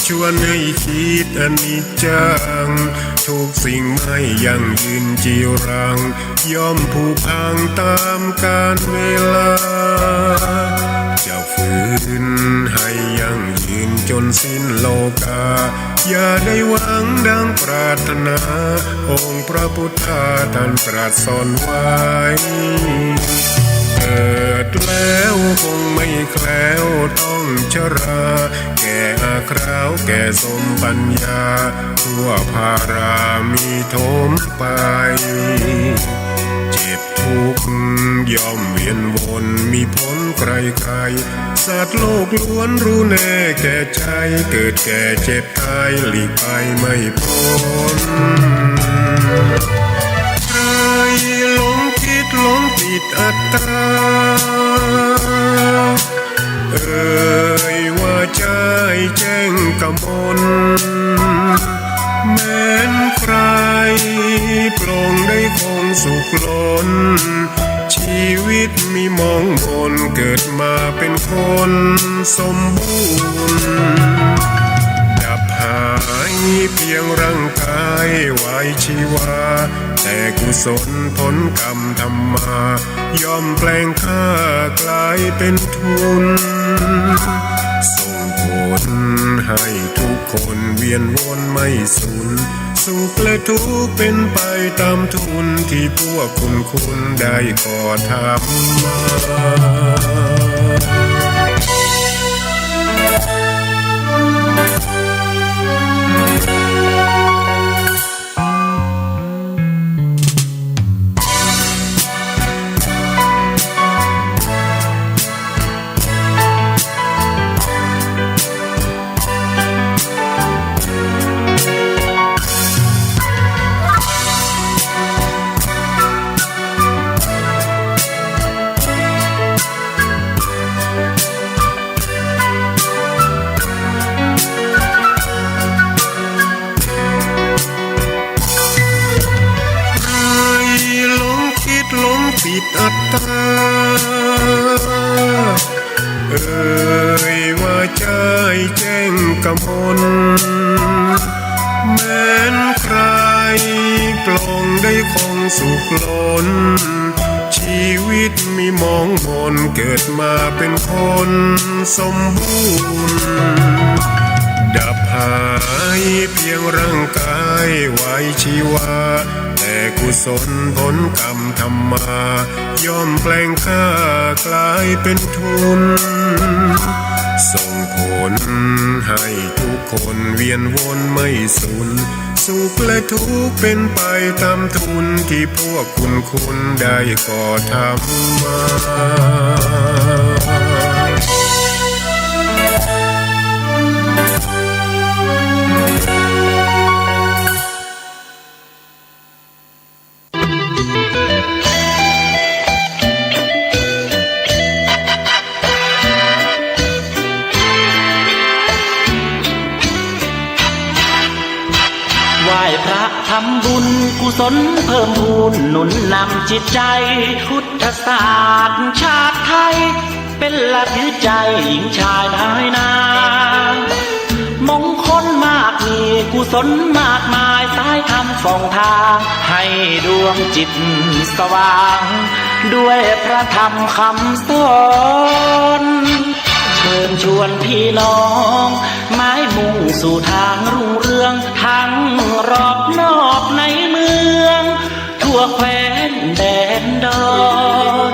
ชวนให้คิดอนิจจังทุกสิ่งไม่ยั่งยืนจีรังย่อมผุพังตามกาลเวลาจะฝืนให้ยั่งยืนจนสิ้นโลกาอย่าได้หวังดังปรารถนาองค์พระพุทธาท่านตรัสสอนไว้เกิดแล้วคงไม่แคล้วต้องชราแก่อาคราวแก่สมปัญญาทั่วภารามีโถมไปเจ็บทุกข์ย่อมเวียนวนมีพ้นใครๆสัตว์โลกล้วนรู้แน่แก่ใจเกิดแก่เจ็บตายหลีกไปไม่พ้นใครหลงคิดหลงติดอัตตาว่าใจแจ้งกำมลแม้นใครปรองได้คงสุขล้นชีวิตมีมองมนเกิดมาเป็นคนสมบูรณ์ดับหายเพียงร่างกายไว้ชีวาแต่กุศลผลกรรมทำมาย่อมแปลงค่ากลายเป็นทุนส่งผลให้ทุกคนเวียนวนไม่สูญสุขและทุกข์เป็นไปตามทุนที่พวกคุณได้ก่อทำมาปิดอัตตาว่าใจแจ้งกำมลแม้นใครปลงได้คงสุขล้นชีวิตมีมองมนเกิดมาเป็นคนสมบูรณ์ดับหายเพียงร่างกายไว้ชีวาแต่กุศลผลกรรมทำมาย่อมแปลงค่ากลายเป็นทุนส่งผลให้ทุกคนเวียนวนไม่สูญสุขและทุกข์เป็นไปตามทุนที่พวกคุณได้ก่อทำมาทำบุญกุศลเพิ่มพูนหนุนนำจิตใจพุทธศาสตร์ชาติไทยเป็นหลักยึดใจหญิงชายนายนางมงคลมากมีกุศลมากมายสายธรรมส่องทางให้ดวงจิตสว่างด้วยพระธรรมคำสอนเชิญชวนพี่น้องไม้มุ่งสู่ทางรุ่งเรืองทั้งรอบนอกในเมืองทั่วแคว้นแดนดอน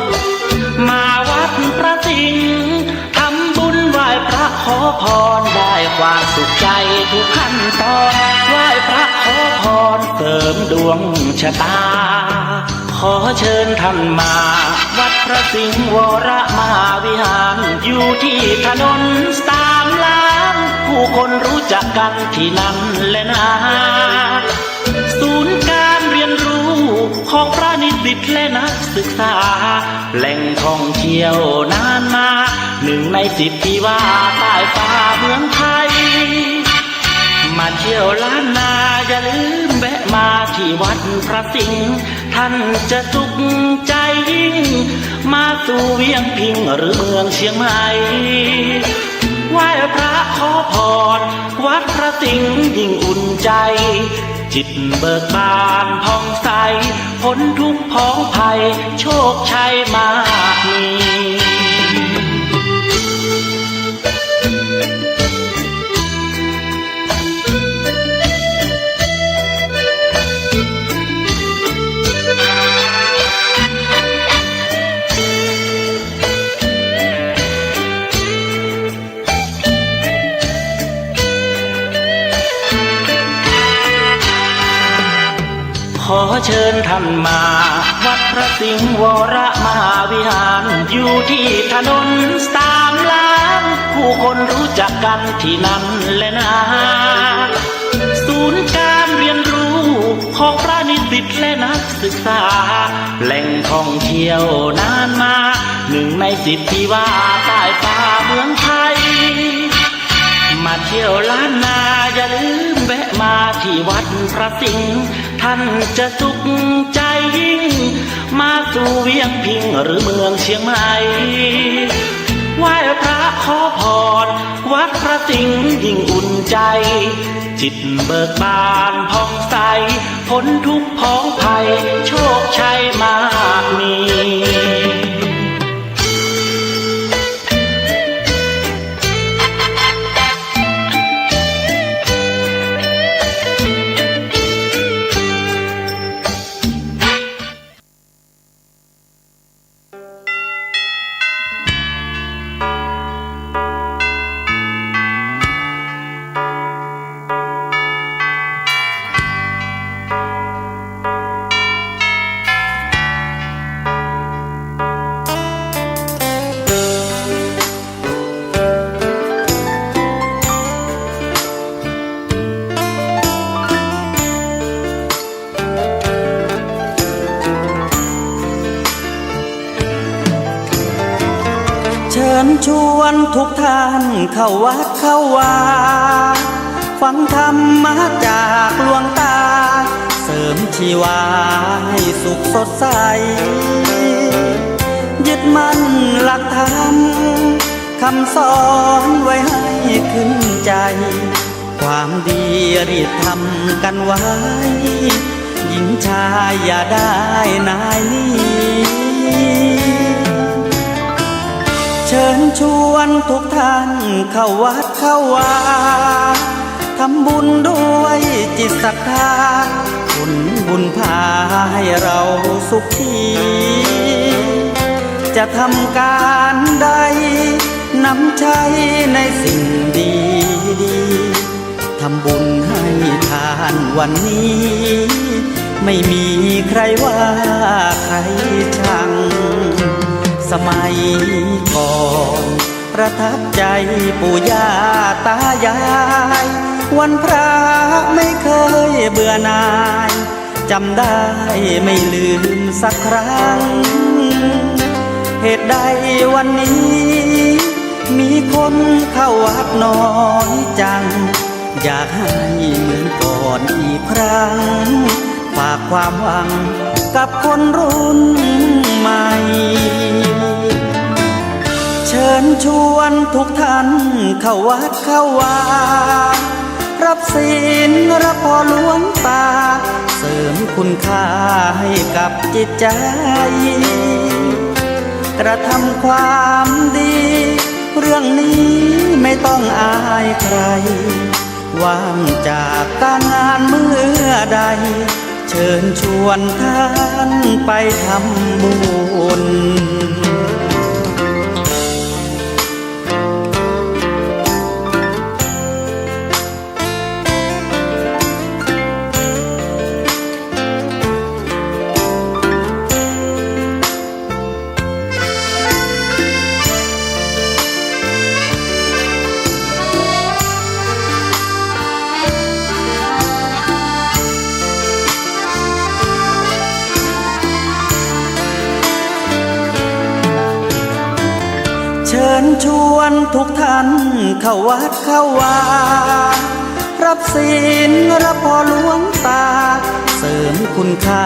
มาวัดพระสิงห์ทำบุญไหว้พระขอพรได้ความสุขใจทุกขั้นตอนไหว้พระขอพรเสริมดวงชะตาขอเชิญท่านมาวัดพระสิงห์วรมหาวิหารอยู่ที่ถนน3 ล้านผู้คนรู้จักกันที่นั่นและนาศูนย์การเรียนรู้ของพระนิสิตและนักศึกษาแหล่งท่องเที่ยวนานมา1 ใน 10ที่ว่าใต้ฟ้าเมืองไทยมาเที่ยวล้านนาอย่าลืมแวะมาที่วัดพระสิงห์ท่านจะสุขใจยิ่งมาสู่เวียงพิงหรือเมืองเชียงใหม่ ไหว้พระขอพรวัดพระสิงห์ยิ่งอุ่นใจจิตเบิกบานผ่องใสพ้นทุกข์พ้องภัยโชคชัยมากมีขอเชิญท่านมาวัดพระสิงห์วรมหาวิหารอยู่ที่ถนนสามล้านผู้คนรู้จักกันที่นั่นแหละนะศูนย์การเรียนรู้ของพระนิสิตและนักศึกษาแหล่งท่องเที่ยวนานมาหนึ่งใน10ที่ว่าใต้ฟ้าเมืองไทยมาเที่ยวล้านนาอย่าลืมแวะมาที่วัดพระสิงห์ท่านจะสุขใจยิ่งมาสู่เวียงพิงหรือเมืองเชียงใหม่ไหว้พระขอพรวัดพระสิงห์ยิ่งอุ่นใจจิตเบิกบานผ่องใสพ้นทุกข์พ้องภัยโชคชัยมากมีเชิญชวนทุกท่านเข้าวัดเข้าวาฟังธรรมะจากหลวงตาเสริมชีวาให้สุขสดใสยึดมั่นหลักธรรมคำสอนไว้ให้ขึ้นใจความดีรีบทำกันไว้หญิงชายอย่าได้นายนี้เชิญชวนทุกท่านเข้าวัดเข้าวาทำบุญด้วยจิตศรัทธาบุญพาให้เราสุขีจะทำการใดนำใช้ในสิ่งดีทำบุญให้ทานวันนี้ไม่มีใครว่าใครชังสมัยก่อนประทับใจปู่ย่าตายายวันพระไม่เคยเบื่อหน่ายจำได้ไม่ลืมสักครั้งเหตุใดวันนี้มีคนเข้าวัดน้อยจังอยากให้เหมือนก่อนอีกครั้งฝากความหวังกับคนรุ่นใหม่เชิญชวนทุกท่านเข้าวัดเข้าวารับศีลรับพรหลวงตาเสริมคุณค่าให้กับจิตใจกระทำความดีเรื่องนี้ไม่ต้องอายใครว่างจากการงานเมื่อใดเชิญชวนท่านไปทำบุญ ญชวนทุกท่านเข้าวัดเข้าวารับศีลรับพรหลวงตาเสริมคุณค่า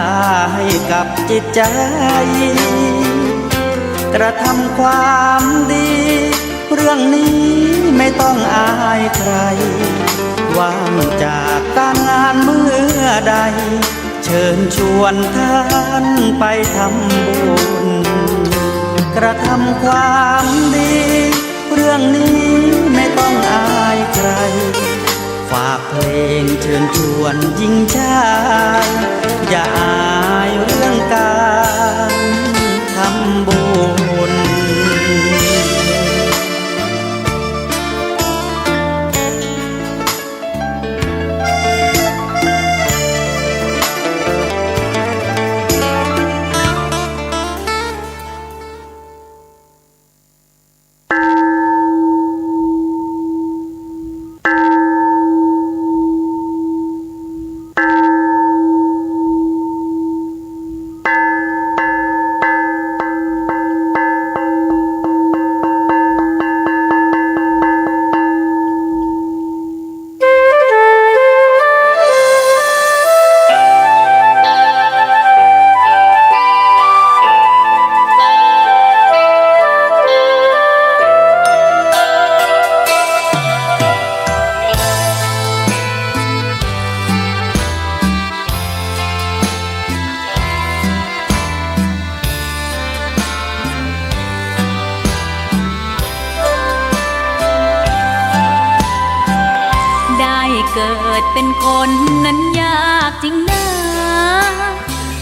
ให้กับจิตใจกระทำความดี เรื่องนี้ไม่ต้องอายใครว่างจากการงานเมื่อใดเชิญชวนท่านไปทำบุญกระทำความดีเรื่องนี้ไม่ต้องอายใครฝากเพลงเชิญชวนหญิงชายอย่าอายเรื่องการทำบุญเกิดเป็นคนนั้นยากจริงนะ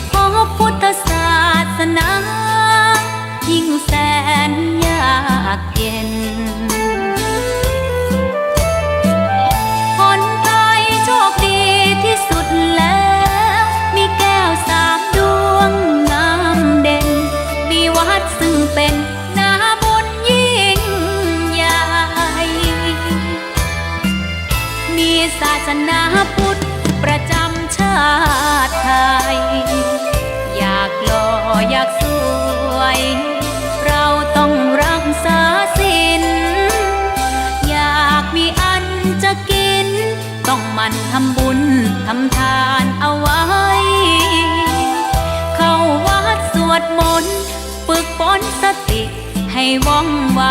เพราะพุทธศาสนายิ่งแสนยากเย็นคนไทยโชคดีที่สุดแล้วมีแก้ว3 ดวงงามเด่นมีวัดซึ่งเป็นนาบุญยิ่งใหญ่มีศาสนาพุทธประจำชาติไทยอยากหล่ออยากสวยเราต้องรักษาศีลอยากมีอันจะกินต้องหมั่นทำบุญทำทานเอาไว้เข้าวัดสวดมนต์ฝึกฝนสติให้ว่องไว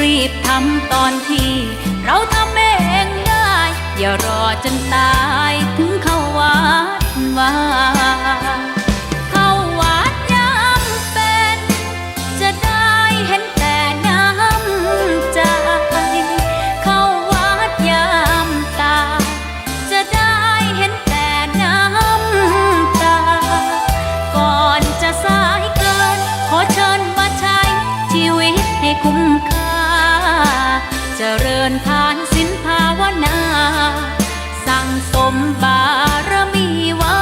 รีบทำตอนที่เราทำเองได้อย่ารอจนตายถึงเข้าวัดว่าเข้าวัดยามเป็นจะได้เห็นแต่น้ำใจเข้าวัดยามตายจะได้เห็นแต่น้ำตาก่อนจะสายเกินขอเชิญมาใช้ชีวิตให้คุ้มค่าเจริญทานศีลภาวนาสั่งสมบารมีไว้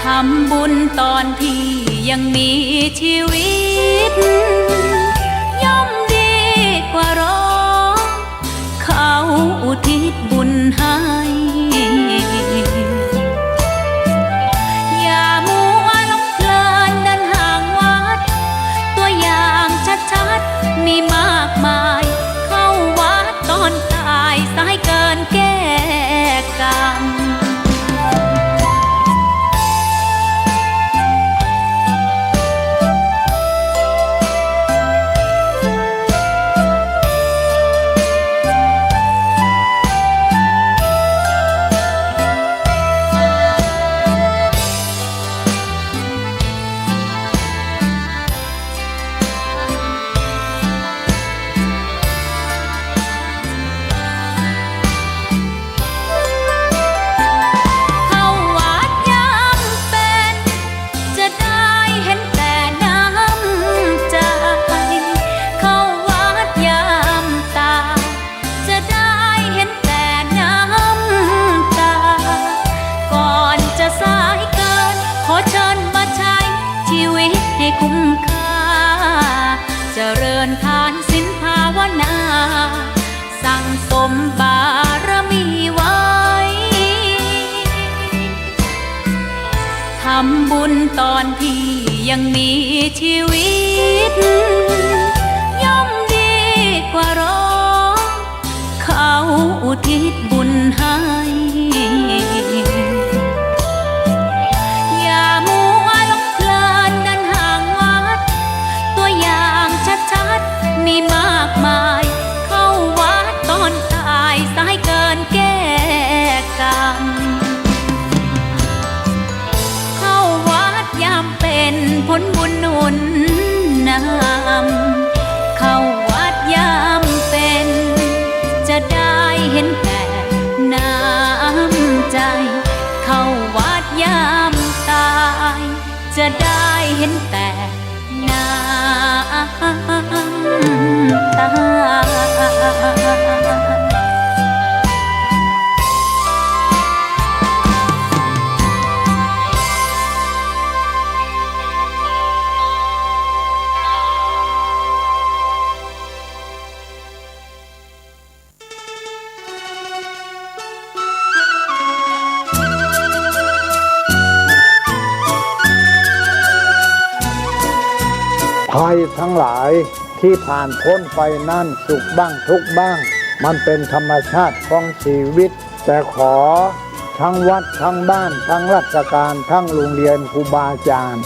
ทำบุญตอนที่ยังมีชีวิตย่อมดีกว่ารอเขาอุทิศบุญให้อย่ามัวหลงเพลินเดินห่างวัดตัวอย่างชัดๆมีมากมายเข้าวัดตอนตายสายเกินแก้กรรมคุ้มค่าเจริญทานศีลภาวนาสั่งสมบารมีไว้ทำบุญตอนที่ยังมีชีวิตย่อมดีกว่ารอเขาอุทิศบุญให้ จะได้เห็นแต่น้ำตา ภัยทั้งหลายที่ผ่านพ้นไปนั่นสุขบ้างทุกข์บ้างมันเป็นธรรมชาติของชีวิตแต่ขอทั้งวัดทั้งบ้านทั้งราชการทั้งโรงเรียนครูบาอาจารย์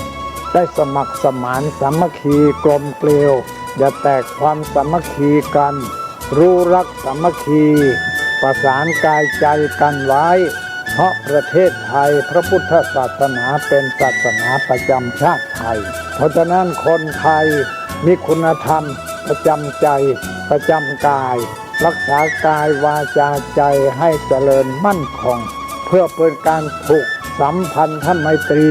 ได้สมัครสมานสามัคคีกลมเกลียวอย่าแตกความสามัคคีกันรู้รักสามัคคีประสานกายใจกันไว้เพราะประเทศไทยพระพุทธศาสนาเป็นศาสนาประจำชาติไทยเพราะฉะนั้นคนไทยมีคุณธรรมประจำใจประจำกายรักษากายวาจาใจให้เจริญมั่นคงเพื่อเป็นการผูกสัมพันธไมตรี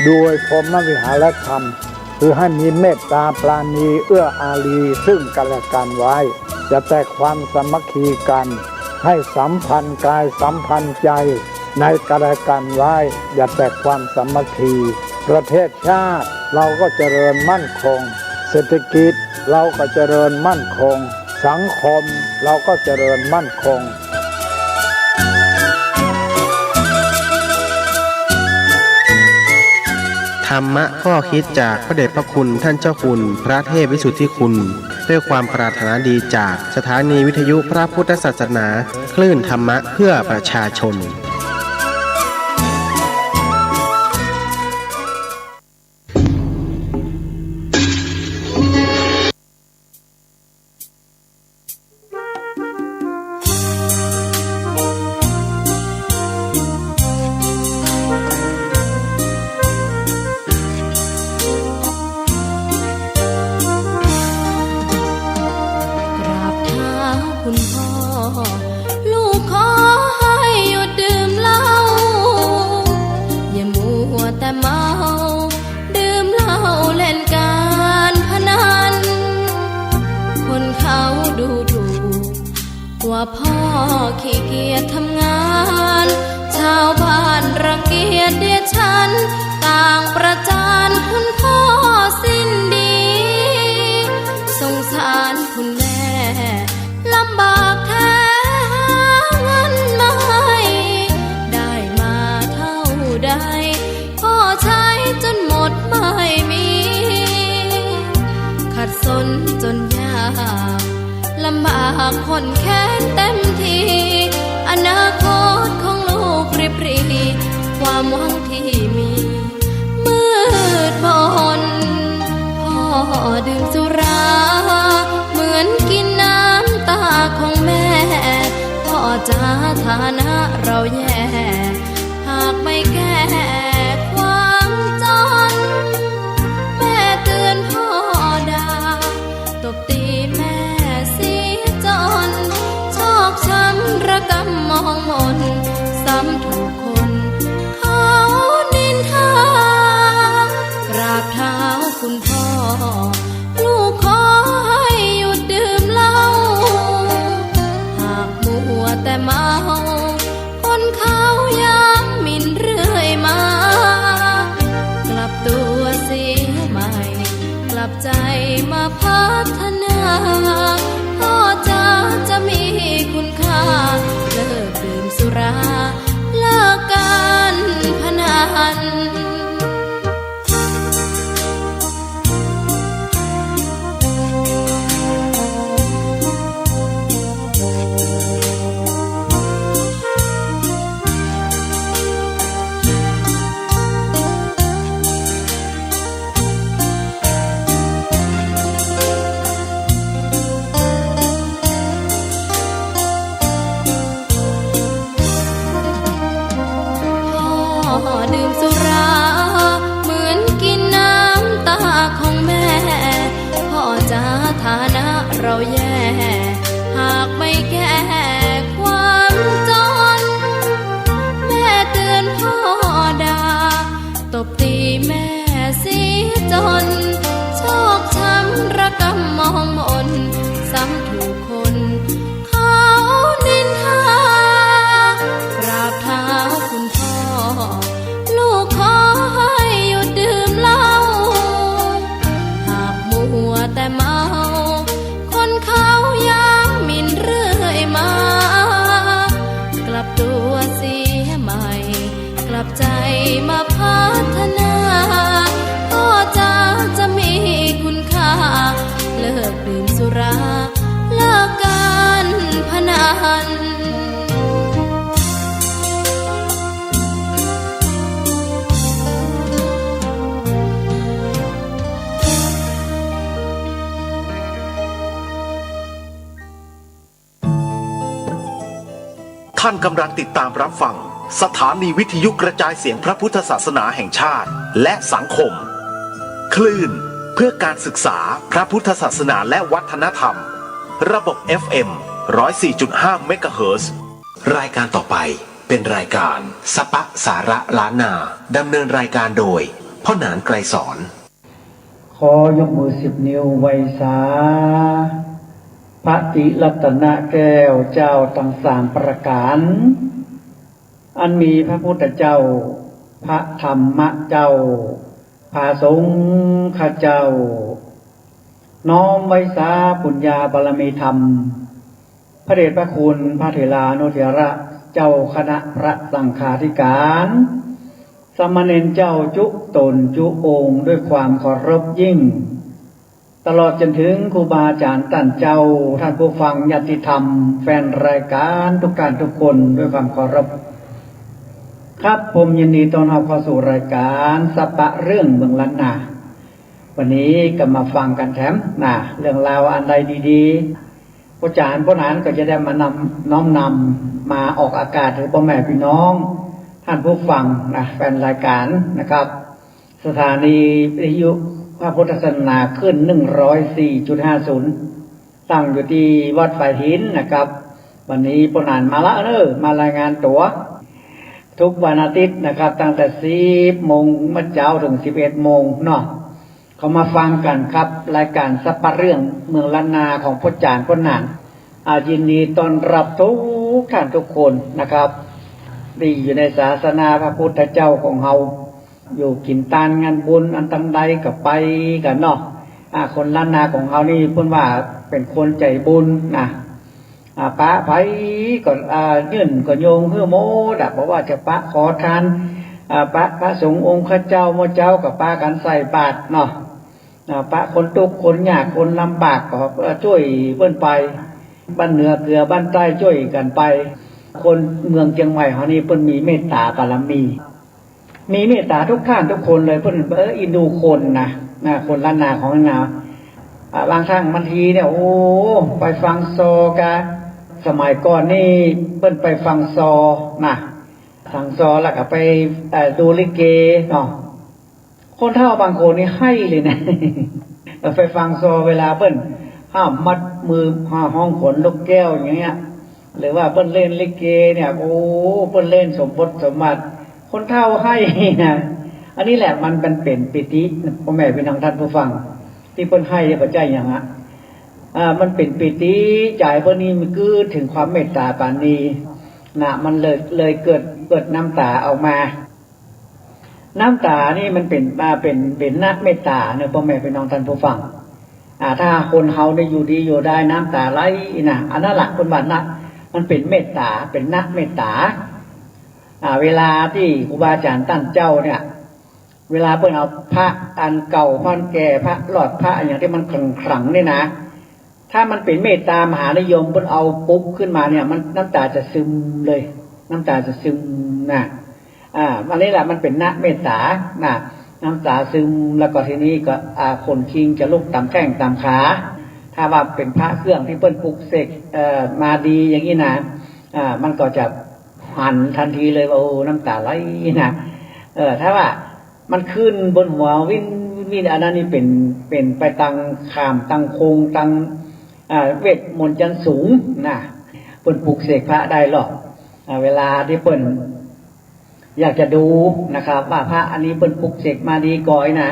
โดยพรหมวิหารธรรมคือให้มีเมตตาปราณีเอื้ออารีซึ่งกันและกันไว้จะแต่ความสามัคคีกันให้สัมพันธ์กายสัมพันธ์ใจในกันและกันไว้อย่าแตกความสามัคคีประเทศชาติเราก็เจริญมั่นคงเศรษฐกิจเราก็เจริญมั่นคงสังคมเราก็เจริญมั่นคงธรรมะข้อคิดจากพระเดชพระคุณท่านเจ้าคุณพระเทพวิสุทธิคุณด้วยความปรารถนาดีจากสถานีวิทยุพระพุทธศาสนาคลื่นธรรมะเพื่อประชาชนว่าพ่อขี้เกียจทำงานชาวบ้านรังเกียจเดียฉันต่างประจานคุณพ่อสิ้นดีสงสารคุณแม่ลำบากแท้หาเงินมาให้ได้มาเท่าใดก็ใช้จนหมดไม่มีขัดสนจนยากลำบากคนแค้นเต็มทีอนาคตของลูกริบหรี่ความหวังที่มีมืดมนพ่อดื่มสุราเหมือนกินน้ำตาของแม่พ่อจะฐานะเราแย่หากไม่แก้ความจนแม่เตือนพ่อด่าตบตีแม่จนชอกช้ำระกำมองมนซ้ำถูกคนเขานินทากราบเท้าคุณพ่อลูกขอให้หยุดดื่มเหล้าหากมัวแต่เมาคนเขาย้ำหมิ่นเรื่อยมากลับตัวเสียใหม่กลับใจมาพัฒนาพ่อจะมีคุณค่าเลิกดื่มสุราเลิกการพนันดื่มสุราเหมือนกินน้ำตาของแม่พ่อจะฐานะเราแย่หากไม่แก้ความจนแม่เตือนพ่อด่าตบตีแม่ นชอกช้ำระกำมองมนซ้ำถูกคนเขานินทากราบเท้าคุณพ่อลูกขอให้หยุดดื่มเหล้าหากมัวแต่เมาคนเขายังหมิ่นเรื่อยมากลับตัวเสียใหม่กลับใจมาพัฒนาก็จะมีคุณค่าเลิกดื่มสุราเลิกการพนันท่านกำลังติดตามรับฟังสถานีวิทยุกระจายเสียงพระพุทธศาสนาแห่งชาติและสังคมคลื่นเพื่อการศึกษาพระพุทธศาสนาและวัฒนธรรมระบบ FM 104.5 เมกะเฮิรตซ์รายการต่อไปเป็นรายการสปะสาระล้านนาดำเนินรายการโดยพ่อหนานไกรสอน ขอยกมือ10 นิ้วไว้สาพระติรัตนแก้วเจ้าทั้ง3ประการอันมีพระพุทธเจ้าพระธรรมเจ้าพระสงฆ์เจ้าน้อมไว้สาปุญญาบารมีธรรมพระเดชพระคุณพระเถรานุเถระเจ้าคณะพระสังฆาธิการสามเณรเจ้าจุตนจุองค์ด้วยความเคารพยิ่งตลอดจนถึงครูบาอาจารย์ท่านเจ้าท่านผู้ฟังญาติธรรมแฟนรายการทุกท่านทุกคนด้วยความเคารพครับผมยินดีต้อนรับเข้าสู่รายการสปะเรื่องเมืองล้านนาวันนี้ก็มาฟังกันแถมเรื่องราวอันใดดีๆผู้อาจารย์ผู้นั้นก็จะได้มานำน้อมนำมาออกอากาศถึงพ่อแม่พี่น้องท่านผู้ฟังแฟนรายการนะครับสถานีวิทยุพระพุทธศาสนาขึ้น 104.50 ตั้งอยู่ที่วัดฝ่ายหินนะครับวันนี้ผู้นั้นมาละมารายงานตัวทุกวันอาทิตย์นะครับตั้งแต่ 10 โมงมื้อเช้าถึง 11 โมงเนาะเขามาฟังกันครับรายการสัปเรื่องเมืองล้านนาของพ่อจารย์พ่อหนานยินดีต้อนรับทุกท่านทุกคนนะครับที่อยู่ในศาสนาพระพุทธเจ้าของเฮาอยู่กินตานงานบุญอันตั้งใดก็ไปกันเนาะคนล้านนาของเฮานี่เพิ่นว่าเป็นคนใจบุญนะปะไผก็ยื่นก็โยงเฮือโมดเพราะว่าจะปะขอทานพระสงฆ์องค์ข้าเจ้าโมเจ้ากับปะกันใส่บาตรเนาะปะคนทุกข์คนยากคนลำบากก็ช่วยเพิ่นไปบ้านเหนือเกลือบ้านใต้ช่วยกันไปคนเมืองเชียงใหม่เฮานี่เพิ่นมีเมตตาบารมีมีเมตตาทุกท่านทุกคนเลยเพิ่นอินดูคนนะคนล้านนาของเราบางครั้งบางทีเนี่ยโอ้ไปฟังโซกะสมัยก่อนนี่เพิ่นไปฟังซอฟังซอแล้วก็ไปดูลิเกเนาะคนเฒ่าบางคนนี่ให้เลยนะไปฟังซอเวลาเพิ่นห้ามมัดมือห้องขนลูกแก้วอย่างเงี้ยหรือว่าเพิ่นเล่นลิเกเนี่ยโอ้เพิ่นเล่นสมบทสมบัติคนเฒ่าให้นะอันนี้แหละมันเป็นปิติพ่อแม่พี่น้องท่านผู้ฟังที่เพิ่นให้ปัจจัยอย่างมันเป็นปิติใจเพิ่นนี่มันคือถึงความเมตตาปานนี้มันเลยเกิดน้ำตาออกมาน้ำตานี่มันเป็นนักเมตตาเนี่ยพ่อแม่พี่น้องท่านผู้ฟังถ้าคนเฮาได้อยู่ดีอยู่ได้น้ำตาไหลอันนั้นแหละคนบ้านมันเป็นเมตตาเป็นนักเมตตาเวลาที่ครูบาอาจารย์ตั้งเจ้าเนี่ยเวลาเพิ่นเอาพระอันเก่าพระแก่พระหลอดพระอย่างที่มันขลังๆเนี่ยนะถ้ามันเป็นเมตตามหานิยมเพิ่นเอาปุ๊บขึ้นมาเนี่ยมันน้ำตาจะซึมเลยน้ำตาจะซึมอันนี้แหละมันเป็นนักเมตตาน้ำตาซึมแล้วก็ทีนี้ก็คนคิงจะลุกตามแข้งตามขาถ้าว่าเป็นพระเครื่องที่เพิ่นปลุกเสกมาดีอย่างนี้นะมันก็จะหันทันทีเลยว่าโอ้น้ำตาไหลนะถ้าว่ามันขึ้นบนหัววินอันนั้นนี่เป็นไปตังขามตังโคงตังเวทมนต์จันสูงเปิ้นปลุกเสกพระได้หรอกเวลาที่เปิ้นอยากจะดูนะครับว่าพระอันนี้เปิ้นปลุกเสกมาดีก่อยนะ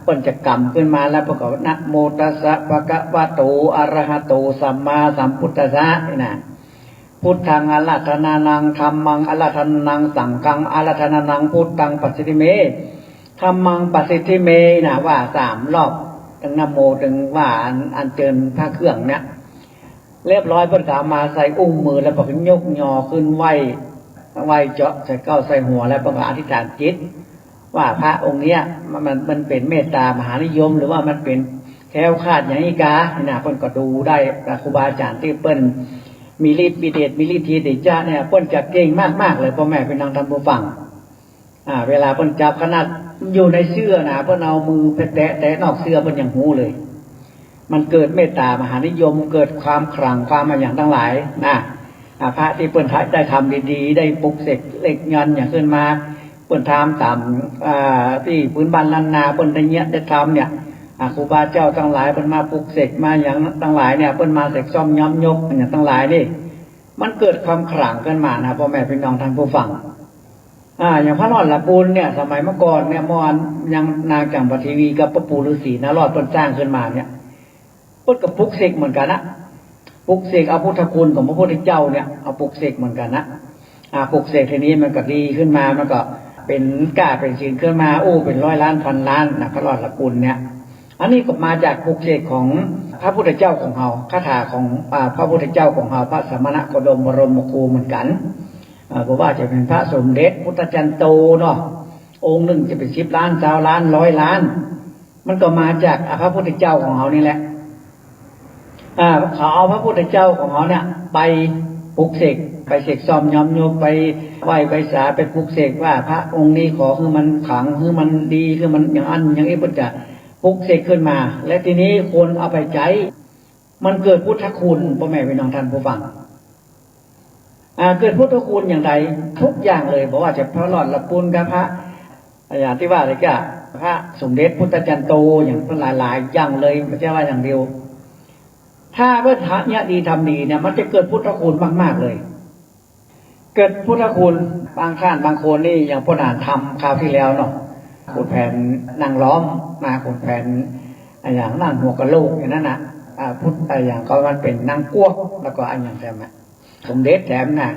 เปิ้นจะกำขึ้นมาแล้วประกอบนะโมตัสสะภะคะวะโตอะระหะโตสัมมาสัมพุทธัสสะนี่นะพุทธังอะระหะนานังธัมมังอะระหะนานังสังฆังอะระหะนานังพุทธังปัสสิทิเมธัมมังปัสสิทิเมนะว่า3 รอบถึงนะโมถึงว่าอันเจิญพระเครื่องเนี่ยเรียบร้อยเพิ่นก็มาใส่อุ้งมือแล้วก็ยกยอขึ้นไหวเจาะใส่เก้าใส่หัวแล้วประกอบอธิษฐานจิตว่าพระองค์เนี้ยมันเป็นเมตตามหานิยมหรือว่ามันเป็นแคล้วคลาดอย่างนี้กาเนี่ยเพิ่นก็ดูได้ครูบาอาจารย์ที่เพิ่นมีฤทธิ์มีเดชมีฤทธิ์เดชจ้าเนี่ยเพิ่นจะเก่งมากๆเลยพ่อแม่พี่น้องท่านผู้ฟังเวลาเพิ่นจับขนาดอยู่ในเสื้อนะเพิ่นเอามือไปแตะนอกเสื้อเพิ่นยังหูเลยมันเกิดเมตตามหานิยมเกิดความขลังความอะไรอย่างทั้งหลายนะพระที่เพิ่นได้ทำดีๆได้ปลุกเสกเหล็กเงินอย่างขึ้นมาเปิ้นทำตามที่พื้นบ้านล้านนาเปิ้นได้ทำเนี่ยครูบาเจ้าทั้งหลายเปิ้นมาปลุกเสกมาอย่างทั้งหลายเนี่ยเปิ้นมาเสกซ่อมย้ำยกอย่างทั้งหลายนี่มันเกิดความขลังขึ้นมานะพ่อแม่พี่น้องท่านผู้ฟังอย่างพระรอดละปูนเนี่ยสมัยเมื่อก่อนเนี่ยเมื่อวานยังนางจังปทีวีกับพระปู่ฤาษีนารอดเปิ้นสร้างขึ้นมาเนี่ยเปิ้นก็ปลุกเสกเหมือนกันนะปลุกเสกเอาพุทธคุณของพระพุทธเจ้าเนี่ยเอาปลุกเสกเหมือนกันนะปลุกเสกทีนี้มันก็ดีขึ้นมามันก็เป็นกล้าเป็นศีลขึ้นมาเป็น100 ล้านพันล้านนะพระรอดละกุลเนี่ยอันนี้ก็มาจากปลุกเสกของพระพุทธเจ้าของเราคาถาของพระพุทธเจ้าของเราพระสมณโคดมบรมครูเหมือนกันเพราะว่าจะเป็นพระสมเด็จพุทธจันโตเนาะองค์หนึ่งจะเป็น10 ล้าน20 ล้าน100 ล้านมันก็มาจากพระพุทธเจ้าของเรานี่แหละเขาเอาพระพุทธเจ้าของเขาเนี่ยไปปลุกเสกไปเสกซ่อมย้อมโยกไปไหว้ไปสาไปปลุกเสกว่าพระองค์นี้ขอคือมันขลังคือมันดีคือมันอย่างอันอย่างนี้เพิ่นจะปลุกเสกขึ้นมาและทีนี้คนเอาไปใช้มันเกิดพุทธคุณพ่อแม่พี่น้องท่านผู้ฟังเกิดพุทธคุณอย่างไรทุกอย่างเลยเพราะว่าจะพระหลอดละปุณกับพระอย่างที่ว่าเลยก็พระสมเด็จพุทธจันโตอย่างหลายๆอย่างเลยไม่ใช่ว่าอย่างเดียวถ้าเพื่อทะดีทำดีเนี่ยมันจะเกิดพุทธคุณมากๆเลยเกิดพุทธคุณบางท่านบางคนนี่อย่างพ่อหนานทำคราวที่แล้วเนาะขุดแผ่นนางล้อมมาขุดแผ่นอย่างนั่งหัวกะโหลกอย่างนั้นนะพุทธอย่างก็มันเป็นนางกวกแล้วก็อันอย่างแถมสมเด็จแถมนะ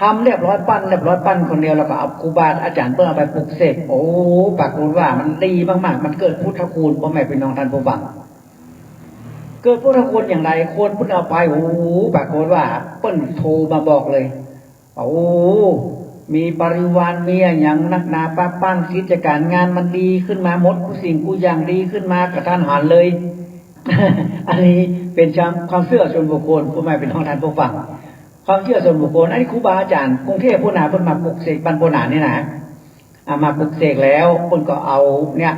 ทำเรียบร้อยปั้นคนเดียวแล้วก็เอาครูบาอาจารย์เพื่อเอาไปปลุกเสกปรากฏว่ามันดีมากๆมันเกิดพุทธคุณพ่อแม่พี่น้องท่านผู้ฟังเกิดพุทธคุณอย่างไรคนพุทธเอาไปปรากฏว่าเปิ้นโทรมาบอกเลยมีบริวารมีอย่างนักหนาป้าปั้นกิจการงานมันดีขึ้นมาหมดทุกสิ่งทุกอย่างดีขึ้นมากระทันหันเลย อันนี้เป็นความเชื่อส่วนบุคคลผู้ไม่เป็นท่องทานผู้ฟังความเชื่อส่วนบุคคลไอ้ครูบาอาจารย์กรุงเทพผู้หนาเพิ่นมาปลุกเสกปันผู้หนานี่นะมาปลุกเสกแล้วเพิ่นก็เอาเนี่ย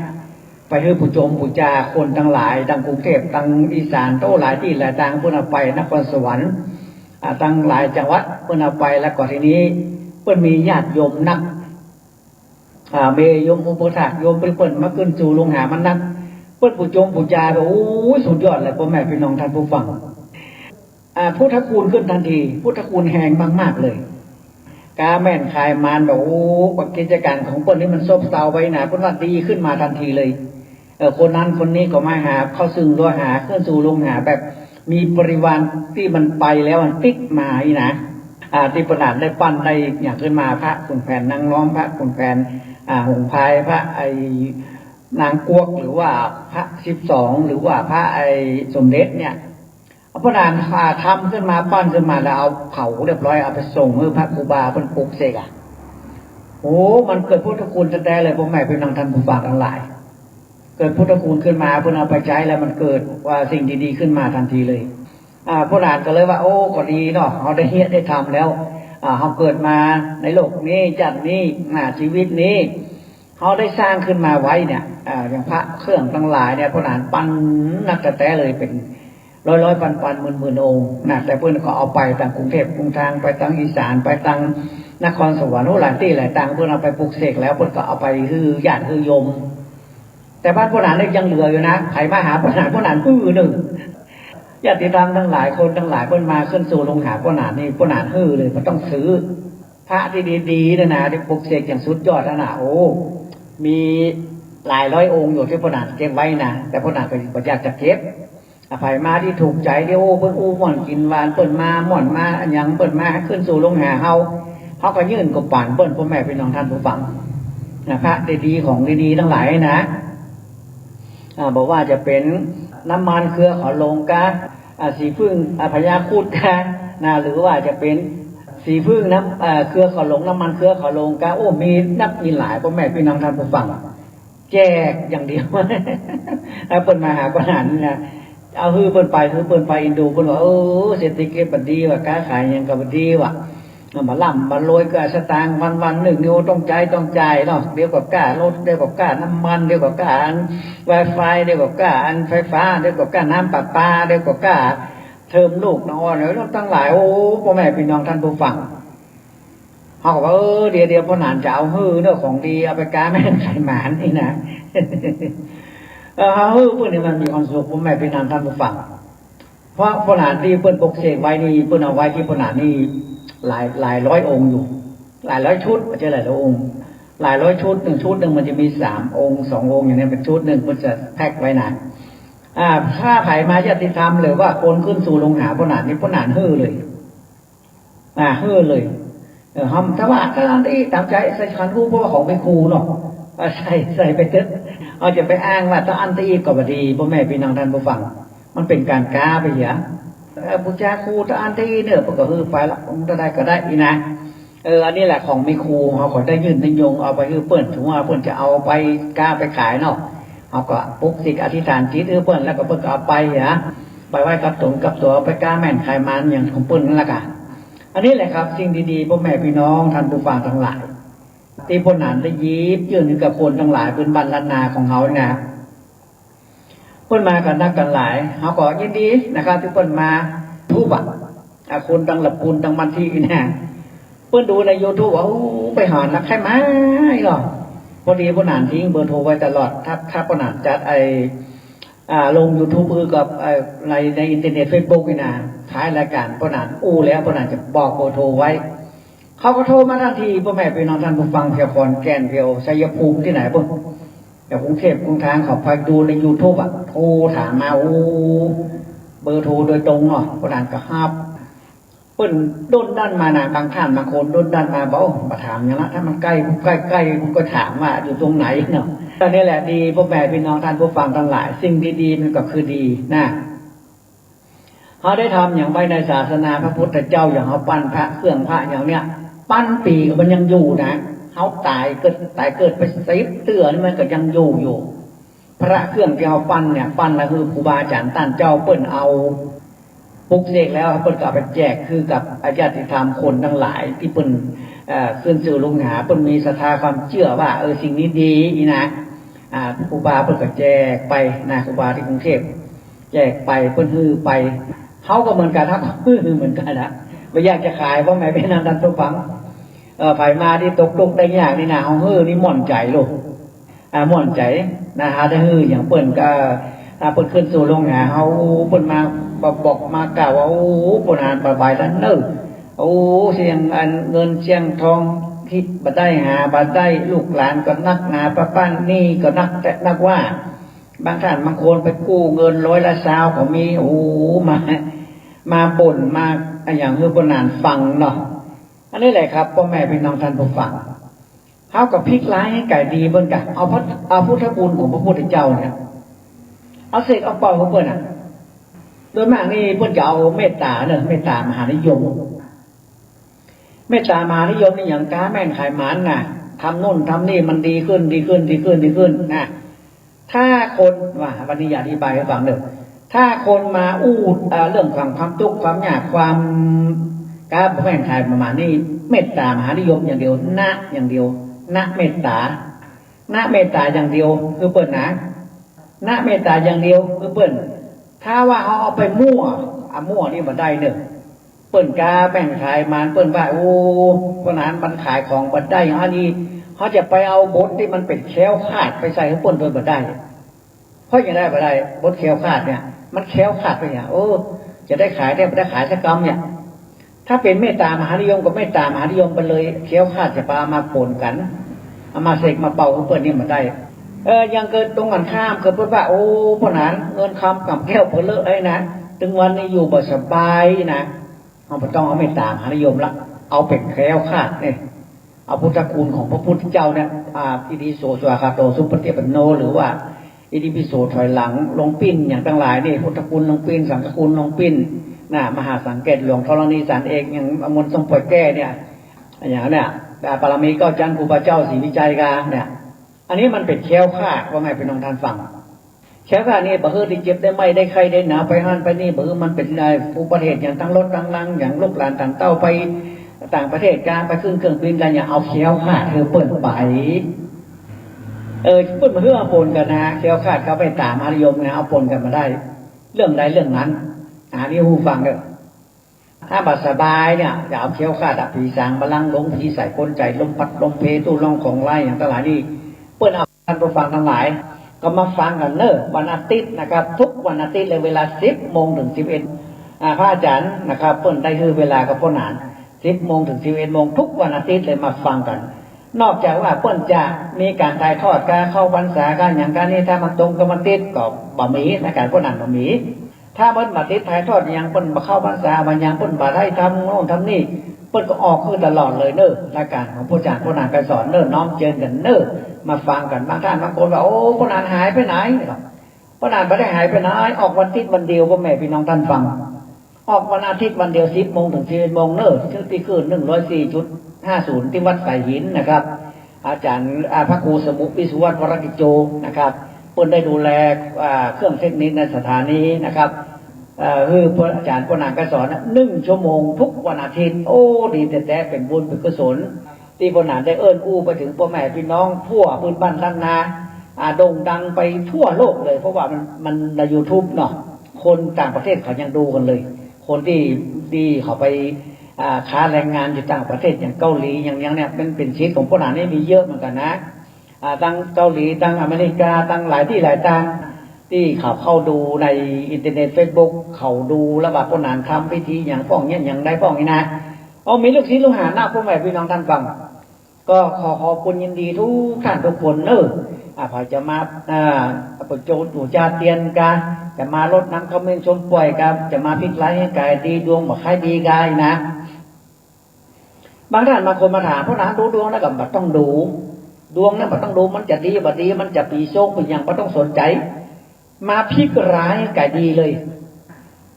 ไปให้ผู้ชมผู้จาคนทั้งหลายดังกรุงเทพดังอีสานโต้หลายที่หลายทางเพิ่นเอาไปนครสวรรค์ตั้งหลายจังหวัดเพิ่นเอาไปแล้วก็ทีนี้เพิ่นมีญาติโยมนักเมยโยมอุปถากโยมเพิ่นมาขึ้นสู่โรงหามันนักเพิ่นผู้ชมผู้จาสุดยอดเลยพ่อแม่พี่น้องท่านผู้ฟังพุทธคุณขึ้นทันทีพุทธคุณแหงมากๆเลยกาแม่นคายมารกิจการของเพิ่นนี่มันซบเซาไว้นะเพิ่นว่าดีขึ้นมาทันทีเลยคนนั้นคนนี้ก็มาหาเข้าซึ่งด้วยหาขึ้นสู่โรงหาแบบมีบริวารที่มันไปแล้วมันติ๊กมาอีนะที่ประดาได้ปั้นได้อย่างขึ้นมาพระขุนแผนนางล้อมพระขุนแผนหงพายพระนางกวกหรือว่าพระ12หรือว่าพระสมเด็จเนี่ยพระดานทำขึ้นมาปั้นขึ้นมาแล้วเอาเผาเรียบร้อยเอาไปส่งให้พระครูบาเพิ่นปลุกเสกมันเกิดพุทธคุณแท้ๆเลยพ่อแม่พี่น้องท่านผู้ฟังทั้งหลายเกิดพุทธคุณขึ้นมาเพิ่นเอาไปใช้แล้วมันเกิดว่าสิ่งดีๆขึ้นมาทันทีเลยพระดานก็เลยว่าก็ดีเนาะเขาได้ทำแล้วเขาเกิดมาในโลกนี้จัดนี้ชีวิตนี้เขาได้สร้างขึ้นมาไว้เนี่ยอย่างพระเครื่องทั้งหลายเนี่ยพระดานปั้นนักแต่เลยเป็นร้อยพันหมื่นองค์นะแต่เพื่อนก็เอาไปทางกรุงเทพกรุงทางไปทางอีสานไปทางนครสวรรค์หลายที่หลายทางเพื่อนเอาไปปลุกเสกแล้วเพื่อนก็เอาไปคือญาติคือโยมแต่บ้านพระนานยังเหลืออยู่นะใครมาหาพระนานหนึ่งญาติธรรมทั้งหลายคนทั้งหลายเพื่อนมาขึ้นสู่ลงหาพระนานนี่พระนานเลยมันต้องซื้อพระที่ดีๆนะที่ปลุกเสกอย่างสุดยอดนะมี หลายร้อยองค์อยู่ที่พนานเก็บไว้นะแต่พนานก็อยากจะเก็บอภัยมาที่ถูกใจเดี๋ยวเพิ่นอู้ม่อนกินหวานเปิ้นมาม่อนมาอันยังเปิ้นมาขึ้นสู่ลงหาเฮาก็ยื่นกับป่านเปิ้นพ่อแม่พี่น้องท่านผู้ฟังนะครับดีๆของดีๆทั้งหลายนะบอกว่าจะเป็นน้ำมันเครือขอลงกาสีพึ่งพญาคูดกานะหรือว่าจะเป็นสีพึ่งน้ำเครือขอลงน้ำมันเครือขอลงกาโอ้มีนับมีหลายพ่อแม่พี่น้องท่านผู้ฟังแจกอย่างเดียวแล้วเปิ้นมาหาปัญหานี่นะเอาฮือเปิ้นไปอินโดเปิ้นว่าเศรษฐกิจบัดดีว่ะค้าขายยังก็บัดดีว่ะมาล่ำมารวยก็สตางค์วันหนึ่งนี่ต้องจ่ายเนาะเดี๋ยวกับก้ารถเดี๋ยวกับก้าน้ำมันเดี๋ยวกับก้าอัน Wi-Fi เดี๋ยวกับก้าอันไฟฟ้าเดี๋ยวกับก้าน้ำประปาเดี๋ยวกับก้าเทอมลูกน้อยแล้วตั้งหลายโอ้พ่อแม่พี่น้องท่านผู้ฟังเขาบอกว่าเดี๋ยวพ่อหนานจะเอาฮือเรื่องของดีเอาไปก้าแม่นไข่หมานนี่นะฮือพวกนี้มันมีความสุขพ่อแม่พี่น้องท่านผู้ฟังเพราะพ่อหนานที่เปิ้นปกเสกไว้นี่เปิ้นเอาไว้ที่พ่อหนานนี่หลายร้อยองค์อยู่หลายร้อยชุดไม่ใช่หลายร้อยองค์หลายร้อยชุดชุดหนึ่งมันจะมี3 องค์ 2 องค์อย่างนี้เป็นชุดหนึ่งมันจะแพ็คไว้นานถ้าไผ่มาญาติธรรมหรือว่าคนขึ้นสู่ลงหาพนานนี่พนานฮื้อเลยฮื้อเลยถ้าว่าถ้าที่ตามใจใส่ขันคู่เพราะว่าของเป็นครูเนาะใส่ไปเถอะเอาจะไปอ้างว่าถ้าอันตีก็บดีพ่อแม่พี่น้องท่านผู้ฟังมันเป็นการก้าไปเหี้ยบูชาครูถ้าอันตีเนี่ยพวกก็ฮื้อไปละองค์ได้ก็ได้อีนะอันนี้แหละของมีครูเขาขอได้ยื่นได้ยงเอาไปฮื้อเปิ้นถึงว่าเปิ้นจะเอาไปก้าไปขายเนาะเขาก็ปุกสิกอธิษฐานจิตเปิ้นแล้วก็เปิ้นก็เอาไปไปไหว้กับตนกับตัวไปก้าแม่นขายมันอย่างของเปิ้นนั่นแหละกันอันนี้แหละครับสิ่งดีๆพ่อแม่พี่น้องท่านผู้ฟังทั้งหลายที่พ่อหนานได้ยิบยื่นกับคนทั้งหลายเป็นบรรณานาของเขาเนี่ยเพิ่นมากันนักกันหลายเขาก็ยินดีนะครับที่เพิ่นมาทุบคนตั้งหลับคุณตั้งบันทีเนี่ยเพิ่นดูใน YouTube ว่าไปหานักใครมาหรอพอดีพ่อหนานทิ้งเบอร์โทรไว้ตลอดถ้าพ่อหนานจัดลง YouTube กับในอินเทอร์เน็ต Facebook นี่นะท้ายรายการพ่อหนานแล้วพ่อหนานจะบอกเบอร์โทรไว้เขาก็โทรมาทันทีพ่อแม่พี่น้องท่านผู้ฟังเพียวขอนแก่นเพียวชัยภูมิที่ไหนพวกแต่กรุงเทพกรุงทางเขาไปดูใน YouTube โทรถามมาเบอร์โทรโดยตรงเนาะพ่อหนานก็ฮับเปิ้นด้นด้านมาบางท่านบางคนด้นด้านมาบอกมาถามอย่างนั้นถ้ามันใกล้ผมก็ถามว่าอยู่ตรงไหนเนาะตอนนี้แหละดีพ่อแม่พี่น้องท่านผู้ฟังทั้งหลายสิ่งดีๆมันก็คือดีนะเขาได้ทำอย่างไว้ในศาสนาพระพุทธเจ้าอย่างเขาปั้นพระเครื่องพระอย่างเนี้ยปั้นปีก็มันยังอยู่นะเขาตายเกิดไป10 เตือนมันก็ยังอยู่พระเครื่องที่เขาปั้นเนี่ยปั้นแล้วคือครูบาอาจารย์ท่านเจ้าเปิ้นเอาปุกเสกแล้วเปิ้นก็ไปแจกคือกับญาติธรรมคนทั้งหลายที่เปิ้นขึ้นสู่ลงหาเปิ้นมีศรัทธาความเชื่อว่าสิ่งนี้ดีนะครูบาเปิ้นก็แจกไปนะครูบาที่กรุงเทพแจกไปเปิ้นฮื้อไปเขาก็เหมือนกันครับฮื้อเหมือนกันนะไม่อยากจะขายเพราะไม่เป็นนันทุกฝังไผมาที่ตกได้ยากนี่นะเขาฮื้อนี่ม่อนใจลูกม่อนใจนะฮะได้ฮื้ออย่างเปิ้นก็เปิ้นขึ้นสู่ลงหาเขาเปิ้นมาบอกมากล่าวว่าปนานบายท่านเนอเสียงเงินเสียงทองคิดบัดได้หาบัดได้ลูกหลานก็นักหนาป้านี่ก็นักแต่นักว่าบางท่านบางคนไปกู้เงิน100 ละ20เขามีมาบ่นมาอย่างคือปนานฟังเนาะอันนี้แหละครับพ่อแม่พี่น้องท่านผู้ฟังเขากับพลิกร้ายให้ไก่ดีเบิ่งกันเอาพุทธคุณของพระพุทธเจ้าเนี่ยเอาเสกเอาปล่อยของเพิ่นโดยมากนี่เพิ่นจะเอาเมตตาเนอะเมตตามหานิยมเมตตามหานิยมนี่อย่างก้าแม่นขายหมานน่ะทำนู่นทำนี่มันดีขึ้นนะถ้าคนว่าวันนี้อยากอธิบายให้ฟังเด้อถ้าคนมาเรื่องความทุกข์ความยากความก้าแม่นขายประมาณนี้เมตตามหานิยมอย่างเดียวอย่างเดียวเมตตาอย่างเดียวคือเปิ้นนะเมตตาอย่างเดียวคือเปิ้นถ้าว่าเขาเอาไปมั่วนี่บ่ได้เนอะเปิ้นกาแบ่งขายมันเปิ้นว่าเพราะนั้นมันขายของบ่ได้อันนี้เขาจะไปเอาบทที่มันเป็นแคล้วคลาดไปใส่ให้เปิ้นบ่ได้เพราะอย่างไรบ่ได้บทแคล้วคลาดเนี่ยมันแคล้วคลาดไปอย่างจะได้ขายได้ขายสักกรรมเนี่ยถ้าเป็นเมตตามหานิยมกับเมตตามหานิยมไปเลยแคล้วคลาดจะปามาปนกันเอามาเสกมาเป่าให้เปิ้นนี่บ่ได้ ยังเกิดตรงกันข้ามเกิดเพื่อว่าโอ้พ่อหนานเงินคำกับแก้วเพื่อเลอะไอ้นะถึงวันนี้อยู่บ่สบายนะเอาไปต้องเอาไม่ตามหานิยมละเอาเป็ดแคล้วคาดเนี่ยเอาพุทธคุณของพระพุทธเจ้าเนี่ยอิติปิโสสวากขาโตสุปฏิปันโนหรือว่าอิติปิโสถอยหลังลงปิ้นอย่างทั้งหลายนี่พุทธคุณลงปิ้นสังฆคุณลงปิ้นน่ะมหาสังเกตหลวงธรณีสารเอกอย่างอมรสมปล่อยแก้เนี่ยอย่างเนี่ยปารมี9ชั้นครูบาเจ้าศรีวิจัยกาเนี่ยอันนี้มันเป็นแคล้วคลาดว่าไงเป็นน้องท่านฟังแคล้วคลาดนี่บ่เฮือที่เจ็บได้ไม่ได้ใครได้หนาไปหันไปนี่บ่เฮือมันเป็นอุบัติเหตุอย่างทั้งรถทั้งลังอย่างลูกหลานต่างเต้าไปต่างประเทศการไปขึ้นเครื่องบินกันอย่าเอาแคล้วคลาดเปิดไปพูดมาเรื่องปนกันนะแคล้วคลาดเขาไปตามอารยมนะเอาปนกันมาได้เรื่องใดเรื่องนั้นนี่หูฟังเด้อถ้าบัดสบายเนี่ยอย่าเอาแคล้วคลาดผีสางมาลังลงผีใส่คนใจลมพัดลมเพตู้ร่องของไร่อย่างทั้งหลายนี่เปิ้นเอาท่านผู้ฟังทั้งหลายก็มาฟังกันเนอะวันอาทิตย์นะครับทุกวันอาทิตย์เลยเวลา10 โมงถึง 11พระอาจารย์นะครับเปิ้นได้คือเวลากับพ่อหนาน10 โมงถึง 11 โมงทุกวันอาทิตย์เลยมาฟังกันนอกจากว่าเปิ้นจะมีการถ่ายทอดการเข้าพรรษาการอย่างการนี้ถ้ามันตรงกับวันอาทิตย์ก็บ่มีในการพ่อหนานบ่มีถ้าเปิ้นมาติดถ่ายทอดอย่างเปิ้นมาเข้าพรรษาบางอย่างเปิ้นบ่ได้ทำโน่นทำนี่เปิ้นก็ออกคือตลอดเลยเนอะรายการของพระอาจารย์พ่อหนานก็สอนเนอะน้อมเจิญกันเนอะมาฟังกันบางท่านบางคนว่าโอ้พ่อหนานหายไปไหนพ่อหนานไม่ได้หายไปไหนออกวันอาทิตย์วันเดียวพ่อแม่พี่น้องท่านฟังออกวันอาทิตย์วันเดียว10 โมงถึง 11 โมงเนอะที่คืน104.50ที่วัดสายหินนะครับอาจารย์พระครูสมุปิสุวัฒน์วรกิจโจนะครับเปิ้นได้ดูแลเครื่องเทคนิคในสถานีนะครับคือพระอาจารย์พ่อหนานก็สอน1 ชั่วโมงทุกวันอาทิตย์โอ้ดีแต่เป็นบุญเป็นกุศลที่พ่อหนานได้เอิ้นอู้ไปถึงพ่อแม่พี่น้องทั่วพื้นบ้านล้านนาโด่งดังไปทั่วโลกเลยเพราะว่ามันใน YouTube เนาะคนต่างประเทศเขายังดูกันเลยคนที่เขาไปค้าแรงงานอยู่ต่างประเทศอย่างเกาหลีอย่างเนี่ยเป็นชีวิตของพ่อหนานนี่มีเยอะเหมือนกันนะตั้งเกาหลีตั้งอเมริกาตั้งหลายที่หลายทางที่เขาเข้าดูในอินเทอร์เน็ต Facebook เขาดูแล้วว่าพ่อหนานทำพิธีอย่างป้องเนี่ยอย่างใดป้องนี่นะมีลูกศิษย์ลูกหาหน้าพ่อแม่พี่น้องท่านฟังก็ขอบคุณยินดีทุกท่านทุกคนเนอะพอจะมาประโจทย์ปู่จาเตียนกันจะมารดน้ำข้าวเม่นชมป่วยกันจะมาพิจารณาให้กายดีดวงบอกให้ดีกายนะบางท่านบางคนมาถามพ่อหนานดูดวงแล้วก็แบบต้องดูดวงนั้นแบบต้องดูมันจะดีบ่ดีมันจะปีโชคเป็นอย่างก็ต้องสนใจมาพิจารณาให้กายดีเลย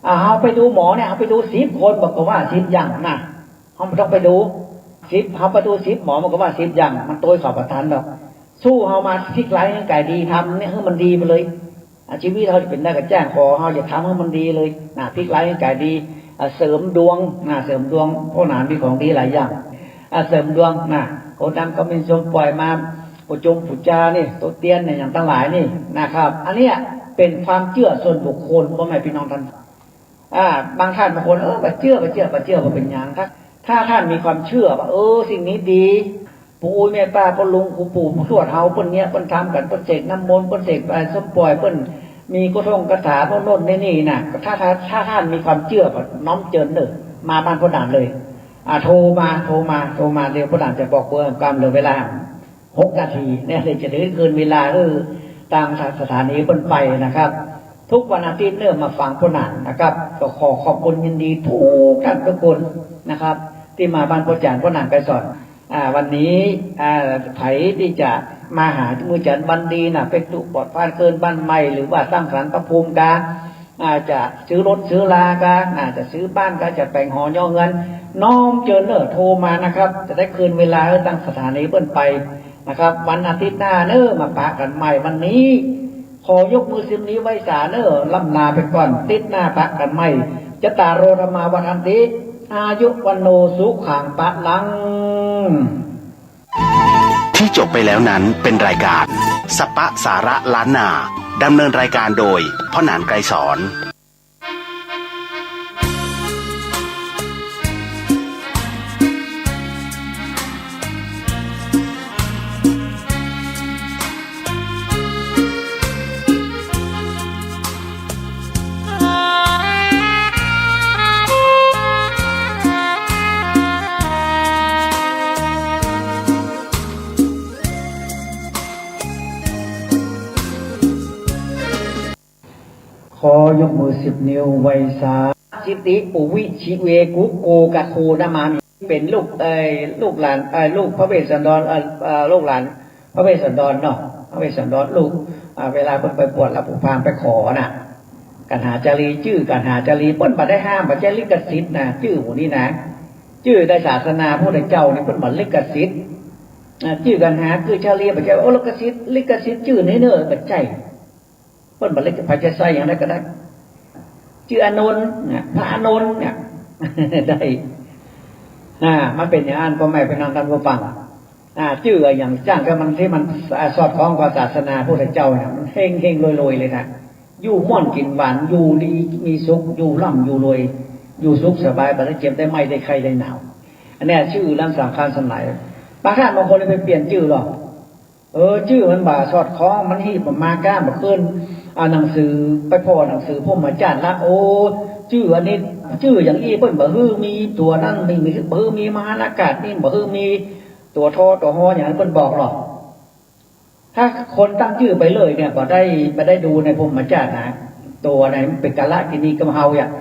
เอาไปดูหมอเนี่ยเอาไปดู10 คนบอกว่า10 อย่างนะเขาไม่ต้องไปดู10เขาไปดู10 หมอมันก็ว่า10 อย่างมันโตยสอบประทานดอกสู้เขามาพิจารณาให้กายดีทำเนี่ยให้มันดีไปเลยชีวิตเราจะเป็นได้กับแจ้งขอเขาจะทำให้มันดีเลยพิจารณาให้กายดีเสริมดวงเสริมดวงพ่อหนานมีของดีหลายอย่างเสริมดวงโคดำก็มีชมปล่อยมาปุจงปุจจานี่ตัวเตียนเนี่ยอย่างทั้งหลายนี่นะครับอันนี้เป็นความเชื่อส่วนบุคคลพ่อแม่พี่น้องท่านบางท่านบางคนมาเชื่อว่าเป็นอย่างถ้าท่านมีความเชื่อว่าสิ่งนี้ดีปู่แม่ป้าพ่อลุงครูปู่ทวดเฮาเพิ่นเนี้ยเพิ่นทำกันเพิ่นเสกน้ำมนต์เพิ่นเสกสมปล่อยเพิ่นมีกระทงกระถาเพิ่นโน่นนี่นะถ้าท่านมีความเชื่อน้อมเจิญเด้อมาบ้านพ่อหนานเลยโทรมาเดี๋ยวพ่อหนานจะบอกเพิ่มเหลือเวลา6 นาทีเนี่ยเลยจะถึงคืนเวลาตามสถานีเพิ่นไปนะครับทุกวันอาทิตย์เนี่ยมาฟังพ่อหนานนะครับก็ขอบคุณยินดีทุกท่านทุกคนนะครับที่มาบ้านพ่ออาจารย์พ่อหนานไปสอนวันนี้ไผที่จะมาหามือจันวันดีไปตุปอดพานเกินบ้านใหม่หรือว่าสร้างสรรค์พระภูมิกาจะซื้อรถซื้อลากาจะซื้อบ้านก็จะแปลงหอย่อเงินน้อมเจริญโทรมานะครับจะได้คืนเวลาตั้งสถานีเปิ้นไปนะครับวันอาทิตย์หน้ามาปะกันใหม่วันนี้ขอยกมือซิมนี้ไว้สาล่ำนาไปก่อนติดหน้าปะกันใหม่จะตาโรธรรมาวันอันติอายุวันโนสุขังปะลังที่จบไปแล้วนั้นเป็นรายการสปะสาระล้านนาดำเนินรายการโดยพ่อหนานไกรสอน ขอยกมือ10 นิ้วไว้สาสิติปุวิชิเวกุโกกะโคนามามิเป็นลูกหลานลูกพระเวสสันดรลูกหลานพระเวสสันดรเนาะพระเวสสันดรลูกเวลาเพิ่นไปบวชแล้วผู้พามไปขอน่ะกันหาจารีชื่อกันหาจารีเพิ่นบ่ได้ห้ามบ่ใช่ลิขสิทธิ์นะชื่อหมู่นี้นะชื่อในศาสนาพระพุทธเจ้านี่เพิ่นบ่ลิขสิทธิ์ชื่อกันหาคือจารีบ่ใช่ลิขสิทธิ์ชื่อนี้เน้อบ่ใช่เพิ่นบ่ลิขพระจะใส่อย่างใดก็ได้ชื่ออานนท์เนี่ยพระอานนท์เนี่ยได้มันเป็นอย่างนั้นพ่อแม่เป็นนางท่านผู้ฟังชื่ออย่างจ้างก็มันที่มันสอดคล้องกับศาสนาพระพุทธเจ้าเนี่ยมันเฮงๆรวยๆเลยนะอยู่ม่อนกินหวานอยู่ดีมีสุขอยู่ร่ำอยู่รวยอยู่สุขสบายบ่ได้เจ็บได้ไม่ได้ใครได้หนาวอันนี้ชื่อล้ำสำคัญสมัยบางท่านบางคนไปเปลี่ยนชื่อหรอกชื่อมันบ่าสอดคล้องมันหีบมันมาก้ามาขึ้นหนังสือไปพ่อหนังสือพวกมาจานละโอ้ชื่ออันนี้ชื่ออย่างนี้เพิ่นบ่ฮือมีตัวนั่นมีบ่ฮือมีมหานากาศนี่บ่ฮือมีตัวทอตัวฮออย่างนั้นเพิ่นบอกหรอกถ้าคนตั้งชื่อไปเลยเนี่ยบ่ได้ดูในพวกมาจานนะตัวไหนมันเป็นกะละกินีกับเฮาอย่าง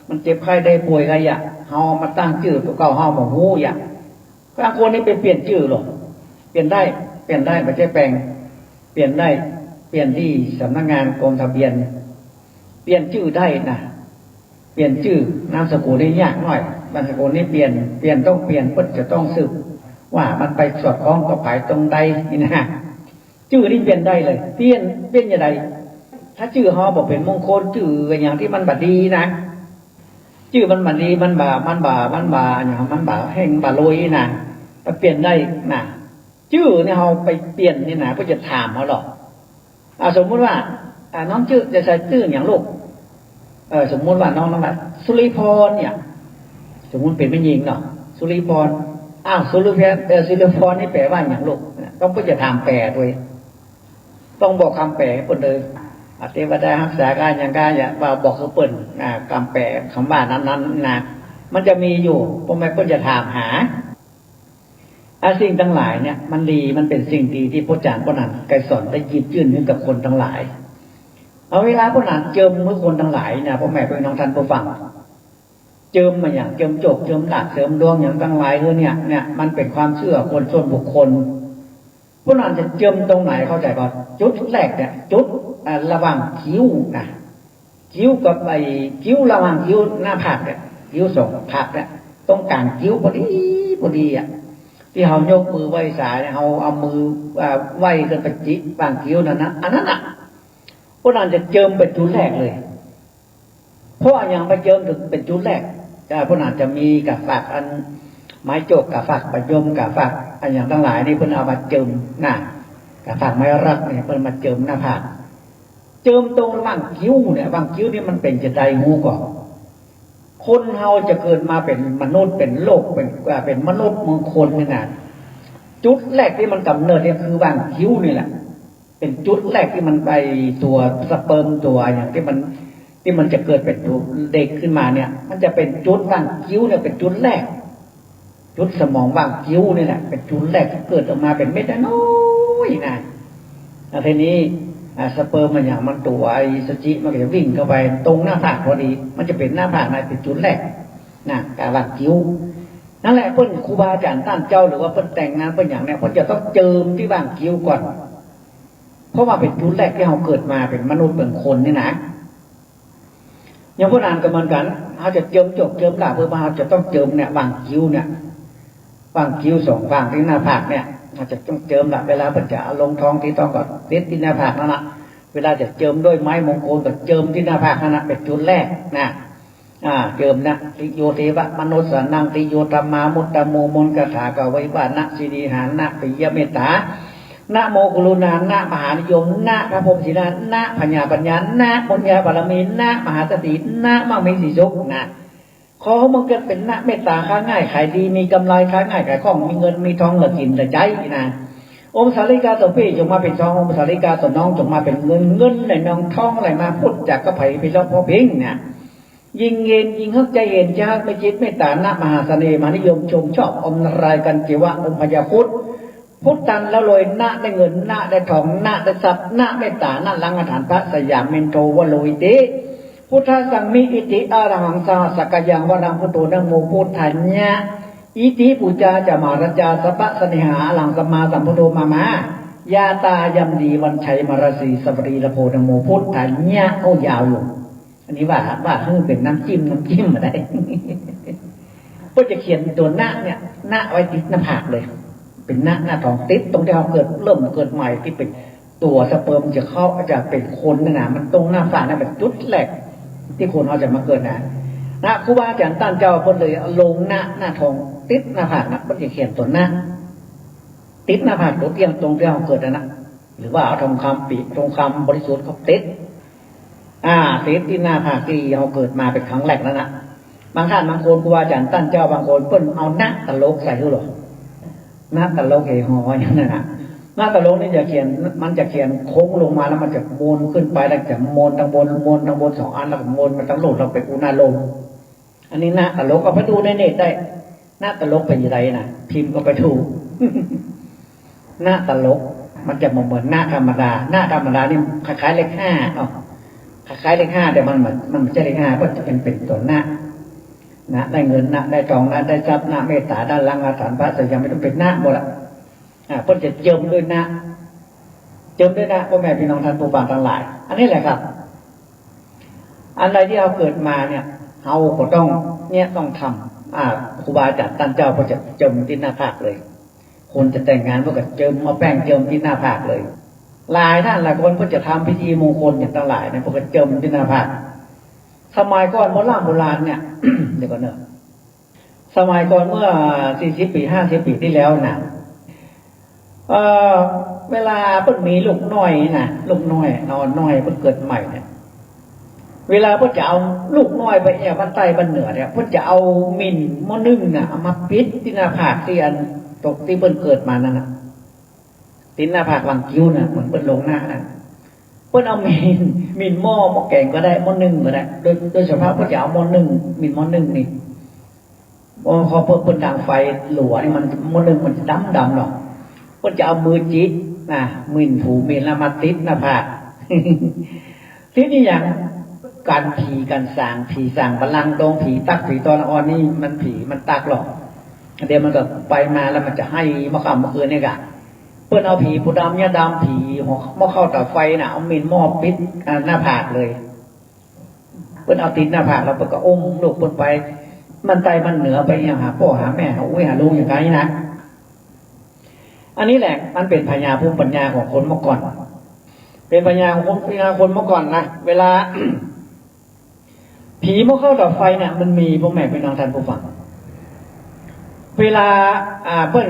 มันเจ็บไข้ได้ป่วยไงอย่างเฮามาตั้งชื่อตัวเก่าเฮาบ่ฮู้อย่างบางคนนี่ไปเปลี่ยนชื่อหรอกเปลี่ยนได้ไม่ใช่แปลงเปลี่ยนได้เปลี่ยนที่สำนักงานกรมทะเบียนเปลี่ยนชื่อได้นะเปลี่ยนชื่อนามสกุลนี่ยากหน่อยนามสกุลนี่เปลี่ยนต้องเปลี่ยนเพิ่นจะต้องสืบว่ามันไปสอดคล้องกับภายตรงใดนี่นะชื่อนี่เปลี่ยนได้เลยเปลี่ยนอย่างไรถ้าชื่อเฮาบ่เป็นมงคลชื่ออย่างที่มันบ่ดีนะชื่อมันบ่ดีมันบ่อย่างมันบ่แห่งบ่รวยนะถ้าเปลี่ยนได้นะชื่อเนี่ยเราไปเปลี่ยนนี่นะก็จะถามเขาหรอกสมมุติว่าน้องชื่อจะใส่ชื่ออย่างลูกสมมุติว่าน้องแบบสุริพรเนี่ยสมมุติเป็นไม่ยิงเนาะสุริพรสุริพรนี่แปลว่าอย่างลูกต้องก็จะถามแปลด้วยต้องบอกคำแปลให้เปิดเลยเทวดารักษาการอย่างการอย่าบอกเขาเปิดคำแปลคำว่านั้นนะมันจะมีอยู่พวกแม่ก็จะถามหาสิ่งทั้งหลายเนี่ยมันดีมันเป็นสิ่งดีที่พระอาจารย์พระนันท์ไกรสอนได้ยิบยื่นให้กับคนทั้งหลายเอาเวลาพระนันท์เจิมเมื่อคนทั้งหลายนะพ่อแม่พี่น้องท่านผู้ฟังเจิมมาอย่างเจิมจบเจิมหลักเจิมดวงอย่างทั้งหลายเนี่ยมันเป็นความเชื่อคนส่วนบุคคลพระนันท์จะเจิมตรงไหนเข้าใจก่อนจุดแรกเนี่ยจุดระหว่างคิ้วนะคิ้วกับคิ้วระหว่างคิ้วหน้าผากเนี่ยคิ้วสองผากเนี่ยต้องการคิ้วพอดีที่เขายกมือไหว้สายเขาเอามือไหว้กันไปจิบางคิ้วนั่นนะอันนั้นพวกนั้นจะเจิมเป็นจุดแรกเลยเพราะอย่างไปเจิมถึงเป็นจุดแรกพวกนั้นจะมีกับฝากอันไม้โจกกับฝากประยมกับฝากอันอย่างทั้งหลายนี่เพิ่นเอามาเจิมหน้ากับฝากไม้รักเนี่ยเพิ่นมาเจิมหน้าผากเจิมตรงระหว่างคิ้วเนี่ยบางคิ้วนี่มันเป็นจะได้งูก่อนคนเฮาจะเกิดมาเป็นมนุษย์เป็นโลกเป็นมนุษย์มงคลนี่นะจุดแรกที่มันกำเนิดเนี่ยคือวางคิ้วนี่แหละเป็นจุดแรกที่มันไปตัวสเปิร์มตัวอย่างที่มันจะเกิดเป็นตัวเด็กขึ้นมาเนี่ยมันจะเป็นจุดวางคิ้วเนี่ยเป็นจุดแรกจุดสมองวางคิ้วนี่แหละเป็นจุดแรกที่เกิดออกมาเป็นเม็ดน้อยนะทีนี้สเปิร์มมันอย่างมันตัวสจิมันก็จะวิ่งเข้าไปตรงหน้าผากพอดีมันจะเป็นหน้าผากในเป็นจุดแรกนะการวางคิ้วนั่นแหละเพิ่นครูบาอาจารย์ท่านเจ้าหรือว่าเพิ่นแต่งงานเพิ่นอย่างเนี้ยเพิ่นจะต้องเจิมที่วางคิ้วก่อนเพราะว่าเป็นจุดแรกที่เราเกิดมาเป็นมนุษย์เป็นคนนี่นะอย่างพวกนั้นก็เหมือนกันเขาจะเจิมจบเจิมหลักเพื่อมาจะต้องเจิมเนี่ยวางคิ้วเนี่ยวางคิ้วสองวางที่หน้าผากเนี่ยอาจจะต้องเจิมละเวลาเพิ่นจะลงทองที่ต้องก็ติดที่หน้าผากนั่นแหละเวลาจะเจิมด้วยไม้มงคลก็เจิมที่หน้าผากนั่นแหละเป็นจุดแรกนะเจิมนะติโยเทวะมนุษย์สนังติโยธรรมามุตตโมมนกถากไว้ว่านะสิริหานะปิยเมตตานะโมกรุณานะมหานิยมนะพระพรหมศิลานะปัญญานะปัญญาบารมีนะมหาสตินะมหาสีสุขนะขอมันเกิดเป็นนะเมตตาค้าง่ายขายดีมีกำไรค้าง่ายขายคล่องมีเงินมีทองเหลือกินเหลือใจนะองค์สาริกาตัวพี่จงมาเป็นทององค์สาริกาตัวน้องจงมาเป็นเงินในน้องทองอะไรมาพุทธจากกระไผ่ไปแล้วพอเพ่งเนี่ยยิงเย็นยิงฮึกใจเย็นจะฮักไม่จิตเมตตานะมหาเสน่ห์มหานิยมชมชอบอมนารายกันจิวะองค์พญาพุทธพุทธันแล้วรวยนะได้เงินนะได้ทองนะได้ทรัพย์นะเมตตานะลังอาถรรพ์พระสยามเมนโทวโลยเต พุทธสังมิอิติอารังสาสกยังวรังพุทโธนะโมพุทธัญญะอิติปุจจาจะมารจาสปะสนิหาอลังสมมาสัมพุทโธมามายาตายำดีวันชัยมรสีสปรีละโพนะโมพุทธัญญะโอ้ยาวอยู่อันนี้ว่าเป็นน้ำจิ้มอะไรก็จะเขียนตัวหน้าเนี่ยหน้าไว้ติดหน้าผากเลยเป็นหน้าท้องติดตรงที่เราเริ่มเกิดใหม่ที่เป็นตัวสเปิร์มจะเข้าจะเป็นคนนะมันตรงหน้าฝานั่นเป็นจุดแรกที่คนเขาจะมาเกิดนะครูบาอาจารย์ตั้นเจ้าคนเลยลงหน้าท้องติดหน้าผากนะก็จะเขียนตัวหน้าติดหน้าผากตัวเตียงตรงที่เราเกิดนะหรือว่าเอาทองคำปีทองคำบริสุทธิ์เขาติดติดที่หน้าผากที่เราเกิดมาเป็นครั้งแรกแล้วนะบางท่านบางคนครูบาอาจารย์ตั้นเจ้าบางคนเพิ่นเอาหน้าตลกใส่ด้วยหรอหน้าตลกเฮฮออย่างนั้นนะหน้าตลกนี่จะเขียนมันจะเขียนโค้งลงมาแล้วมันจะโมนขึ้นไปแล้วจะโมนทางบนสองอันแล้วก็โมนมาทั้งโลกเราไปอุณาโลมอันนี้หน้าตลกก็ไปดูในเน็ตได้หน้าตลกเป็นยังไงนะพิมพ์ก็ไปดูหน้าตลกมันจะเหมือนหน้าธรรมดาหน้าธรรมดานี่คล้ายๆเลขห้าคล้ายๆเลขห้าแต่มันไม่ใช่เลขห้าก็จะเป็นตัวหน้าได้เงินได้ทองได้ทรัพย์เมตตาด้านล่างอาถรรพ์พระแต่ยังไม่ต้องเป็นหน้าหมดละเพื่อจะเจิมด้วยหน้าพ่อแม่พี่น้องท่านผู้ฟังทั้งหลายอันนี้แหละครับอะไรที่เราเกิดมาเนี่ยเราก็ต้องต้องทำครูบาอาจารย์ตั้นเจ้าก็จะเจิมที่หน้าผากเลยคนจะแต่งงานก็เจิมเอาแป้งเจิมที่หน้าผากเลยหลายท่านหลายคนก็จะทำพิธีมงคลอย่างทั้งหลายเนี่ยพวกก็เจิมที่หน้าผากสมัยก่อนโบราณเนี่ย เดี๋ยวก่อนเนอะสมัยก่อนเมื่อ40 ปี50 ปีที่แล้วนะเวลาเพิ่นมีลูกน้อยนะลูกน้อยนอนน้อยเพิ่นเกิดใหม่เนี่ยเวลาเพิ่นจะเอาลูกน้อยไปแอบบ้านใต้บ้านเหนือเนี่ยเพิ่นจะเอามิ่นหม้อนึ่งน่ะเอามาปิดที่หน้าผากที่อันตกที่เพิ่นเกิดมานั่นน่ะติดหน้าผากหลังคิ้วน่ะเหมือนเพิ่นลงหน้าน่ะเพิ่นเอามิ่นหม้อแกงก็ได้หม้อนึ่งก็ได้โดยเฉพาะเพิ่นจะเอาหม้อนึ่งมิ่นหม้อนึ่งนี่พอเพิ่นดังไฟหลัวนี่มันหม้อนึ่งมันจะดำหรอกก็จะเอามือจิตมินถูมินแล้วมาติดหน้าผาก ที่นี่อย่างการผีการสางผีสางพลังตรงผีตักผีตอนอ่อนนี่มันผีมันตักหรอกเดี๋ยวมันก็ไปมาแล้วมันจะให้มะขามมะเขือเนี่ยกะเพื่อนเอาผีผู้ดำเนี่ยดำผีหม้อเข้าต่อไฟน่ะเอามินหม้อปิดหน้าผากเลยเพื่อนเอาติดหน้าผากแล้วเพื่อนก็อุ้มลูกเพื่อนไปมันไตมันเหนือไปอย่างหาพ่อหาแม่หาหาลูกอย่างไรนะอันนี้แหละมันเป็นพญาภูมิปัญญาของคนเมื่อก่อนเป็นพญาของคนเมื่อก่อนนะเวลา ผีเมื่อเข้าต่อไฟเนี่ยมันมีพ่อแม่พี่น้องท่านผู้ฟังเวลาเปิ้น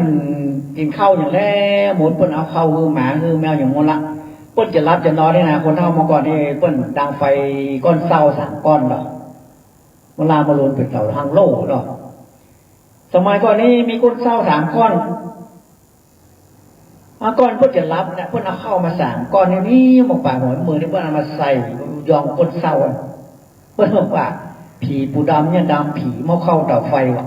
กินข้าวอย่างแรกหมดเปิ้นเอาข้าวคือหมาคือแมวอย่างงนละเปิ้นจะรับจะนอนได้นะคนเท่าเมื่อก่อนนี่เปิ้นดังไฟก้อนเศร้า3 ก้อนหรอกเวลามาลุนเป็นเสาทางโลกหรอกสมัยก่อนนี้มีก้นเศร้า3 ก้อนก้อนเพื่อจะรับเนี่ยเพื่อนเอาเข้ามา3 ก้อนนี้หมกปากหัวมือนี่เพื่อนเอามาใส่ยองก้นเศร้าเพื่อนบอกว่าผีปูดำเนี่ยดำผีหม้อเข้าเตาไฟว่ะ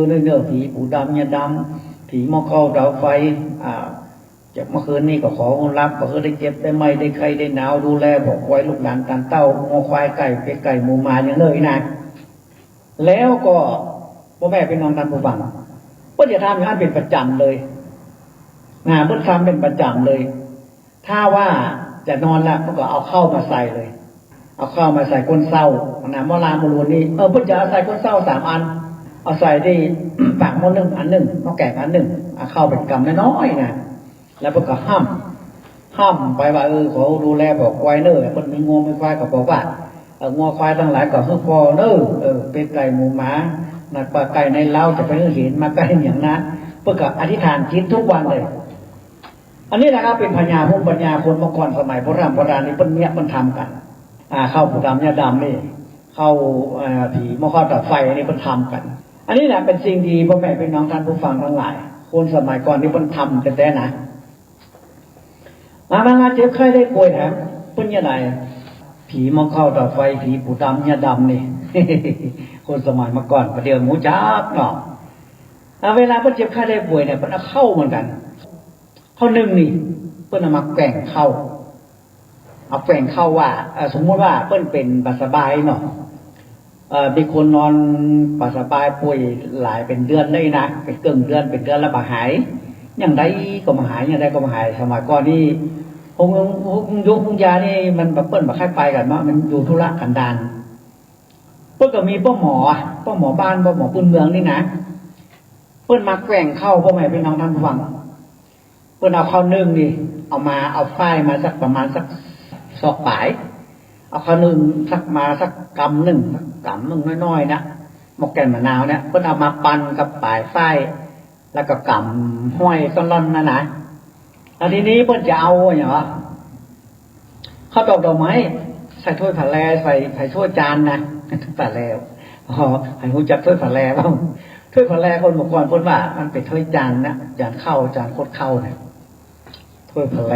เนื้อผีปูดำเนี่ยดำผีหม้อเข้าเตาไฟจากเมื่อคืนนี้ก็ขอรับก็คือได้เจ็บได้ไหมได้ใครได้หนาวดูแลบอกไว้ลูกหลานการเต้างอควายไก่เป็ดไก่หมูหมาอย่างเลยนะแล้วก็พ่อแม่เป็นน้องท่านผู้ฟังเพื่อนจะทำอย่างนั้นเป็นประจำเลยเพื่อนทำเป็นประจำเลยถ้าว่าจะนอนแล้วก็เอาเข้ามาใส่เลยเอาเข้ามาใส่ก้นเศร้าหม้อลามมรูนนี่เพื่อนจะใส่ก้นเศร้า3 อันเอาใส่ที่ ปากหม้อนึ่งอันหนึ่งหม้อแกงอันหนึ่งเอาเข้าเป็นกำน้อยๆนะแล้วเพื่อนก็ห้ามไปว่าขอดูแลบอกไว้เนอะเพื่อนมีงัวมีควายก็บอกว่างัวควายทั้งหลายก็คือพอเนอะเป็นไก่หมูหมาหนักปลาไก่ในเล้าจะไปเห็นมาใกล้อย่างนั้นเพื่อกับอธิษฐานจิตทุกวันเลยอันนี้นะครับเป็นพญาภูมิปัญญาคนเมื่อก่อนสมัยโบราณนี่เพิ่นมันทำกันเข้าผู้ดำเนี่ยดำนี่เข้าผีหม้อข้าวต่อไฟอันนี้เพิ่นทำกันอันนี้แหละเป็นสิ่งดีพ่อแม่พี่น้องท่านผู้ฟังทั้งหลายคนสมัยก่อนนี่เพิ่นทำแต่นะมาเจ็บไข้ได้ป่วยแถมเพิ่นยังไงผีหม้อข้าวต่อไฟผีผู้ดำเนี่ยดำนี่ คนสมัยเมื่อก่อนประเดี๋ยวหมูจับเนาะเวลาเพิ่นเจ็บไข้ได้ป่วยเนี่ยเพิ่นเอาเข้าเหมือนกันข้าวนึ่งนี่เพิ่นเอามาแกงเข้า เอาแฝงเข้าว่าสมมติว่าเปิ้นเป็นบาสบายเนาะมีคนนอนบาสบายป่วยหลายเป็นเดือนเลยนะเป็นเดือนแล้วบ่หายอย่างใดก็มาหายอย่างใดก็มาหายสมัยก่อนนี่หงยานี่มันแบบเปิ้นบ่ค่อยไปกันเนาะมันอยู่ธุระกันดารเปิ้นก็มีป้าหมอบ้านป้าหมอพื้นเมืองนี่นะเปิ้นมาแกว่งเข้าพ่อแม่พี่น้องท่านผู้ฟังเปิ้นเอาเข้านึ่งนี่เอาฝ้ายมาสักประมาณสักศอกปลายเอาข้าวนึ่งสักกำหนึ่งน้อยๆนะหมกแก่นมะนาวเนี่ยเพิ่นเอามาปั่นกับปลายฝ้ายแล้วก็กำห้อยก้อนร่อนนะแล้วทีนี้เพิ่นจะเอาอย่างว่าข้าวดอกไม้ใส่ถ้วยผัดแลใส่ถ้วยจานนะผัดแลให้รู้จักถ้วยผัดแลบ้างถ้วยผัดแลคนเมื่อก่อนเพิ่นว่ามันเป็นถ้วยจานนะจานข้าวจานโคตรข้าวเนี่ยถ้วยผัดแล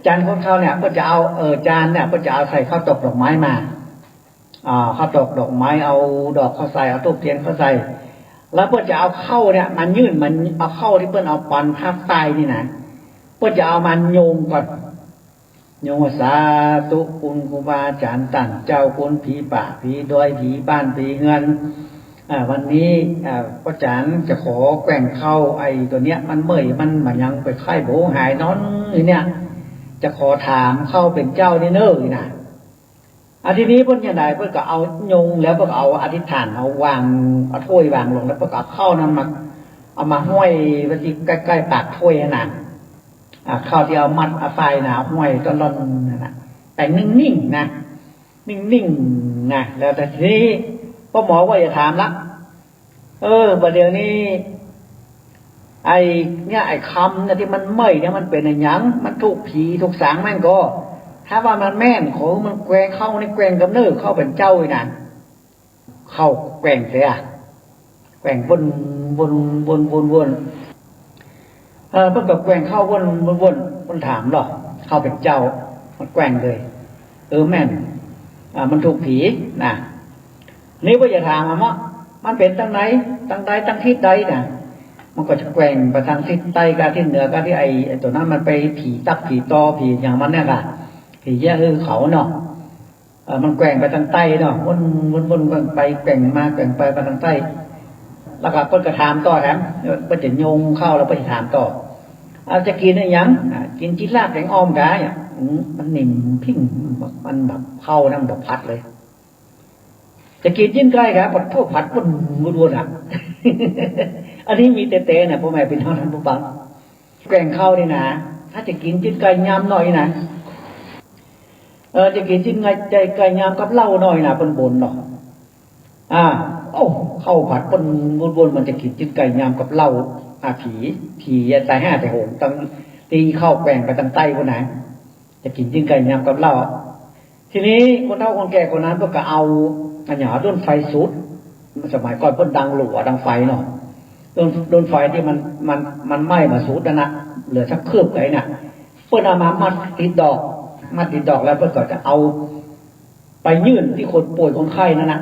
จานคนเขาเนี่ยก็จะเอาจานเนี่ยก็จะเอาใส่ข้าวตอกดอกไม้มาข้าวตอกดอกไม้เอาดอกเขาใส่เอาทูบเทียนเขาใส่แล้วก็จะเอาเข้าเนี่ยมันยื่นมันเอาเข้าที่เปิ้นเอาปันทับใต้นี่นะก็จะเอามันโยงก่อนโยงสาธุคุณครูบาอาจารย์ตั้งเจ้าคุณผีป่าผีดอยผีบ้านผีเงินวันนี้พระอาจารย์จะขอแกว่งเข้าไอ้ตัวเนี้ยมันเมื่อยมันยังไปไข้โบหายนอนเนี่ยจะขอถามเข้าเป็นเจ้านี่เน้อนะทีนี้เพิ่นยังไงเพิ่นก็เอายงแล้วเพิ่นก็เอาอธิษฐานเอาวางเอาถ้วยวางลงแล้วเพิ่นก็เข้านั้นมาเอามาห้อยไว้ที่ใกล้ๆปากถ้วยน่ะเข้าที่เอามัดเอาไฟน่ะห้อยต้นร่อนนั่นน่ะแต่นิ่งๆนะนิ่งๆนะแล้วแต่ทีนี้พ่อหมอว่าอย่าถามละประเดี๋ยวนี้ไอ้คำเนี่ยที่มันเมื่อยเนี่ยมันเป็นอะไรยังมันถูกผีถูกสางแม่งก็ถ้าว่ามันแม่นของมันแกว่งเข้าในแกว่งกับเนื้อเข้าเป็นเจ้าอีนั่นเข้าแกว่งเสียแกว่งวนเพิ่นกับแกว่งเข้าวนถามหรอเข้าเป็นเจ้ามันแกว่งเลยแม่นมันถูกผีนะนี่ว่าอย่าถามมันเป็นตั้งไหนตั้งใดตั้งทิศใดนะมันก็จะแกว่งไปทางทิศใต้กับทิศเหนือกับที่ไอ้ตัวนั้นมันไปผีตับผีตอผีอย่างมันเนี่ยค่ะผีแย่เขาเนาะมันแกว่งไปทางใต้เนาะวนไปแกว่งมาแกว่งไปทางใต้แล้วก็เพิ่นก็ถามต่อแถมเพิ่นจะโยงเข้าแล้วเพิ่นจะถามต่อจะกินอะไรยังกินจิลาบแกงอ้อมได้มันนิ่มพิ้งมันแบบเข้าน้ำแบบพัดเลยจะกินยิ่งใกล้ครับปัดทั่วพัดวนอ่ะอันนี้มีเตะๆนะพ่อแม่เป็นท่านผู้ฟังแกงข้าวนี่นะถ้าจะกินจิ้นไก่ยำหน่อยนะจะกินจิ้นไก่ยำกับเหล้าหน่อยนะบนเนาะข้าวผัดบนมันจะกินจิ้นไก่ยำกับเหล้าผีตาย5แต่โหงตั้งตีเข้าแกงไปตั้งใต้คนไหนจะกินจิ้นไก่ยำกับเหล้าทีนี้คนเฒ่าคนแก่คนนั้นก็เอาอันหยาด้นไฟสุดสมัยก่อนเพิ่นดังหลัวดังไฟเนาะโดนไฟที่มันไหม้มาสูดนะเหลือสักคืบไก่น่ะเพิ่นเอามามัดติดดอกแล้วเพิ่นก็จะเอาไปยื่นที่คนป่วยคนไข้นั่นน่ะ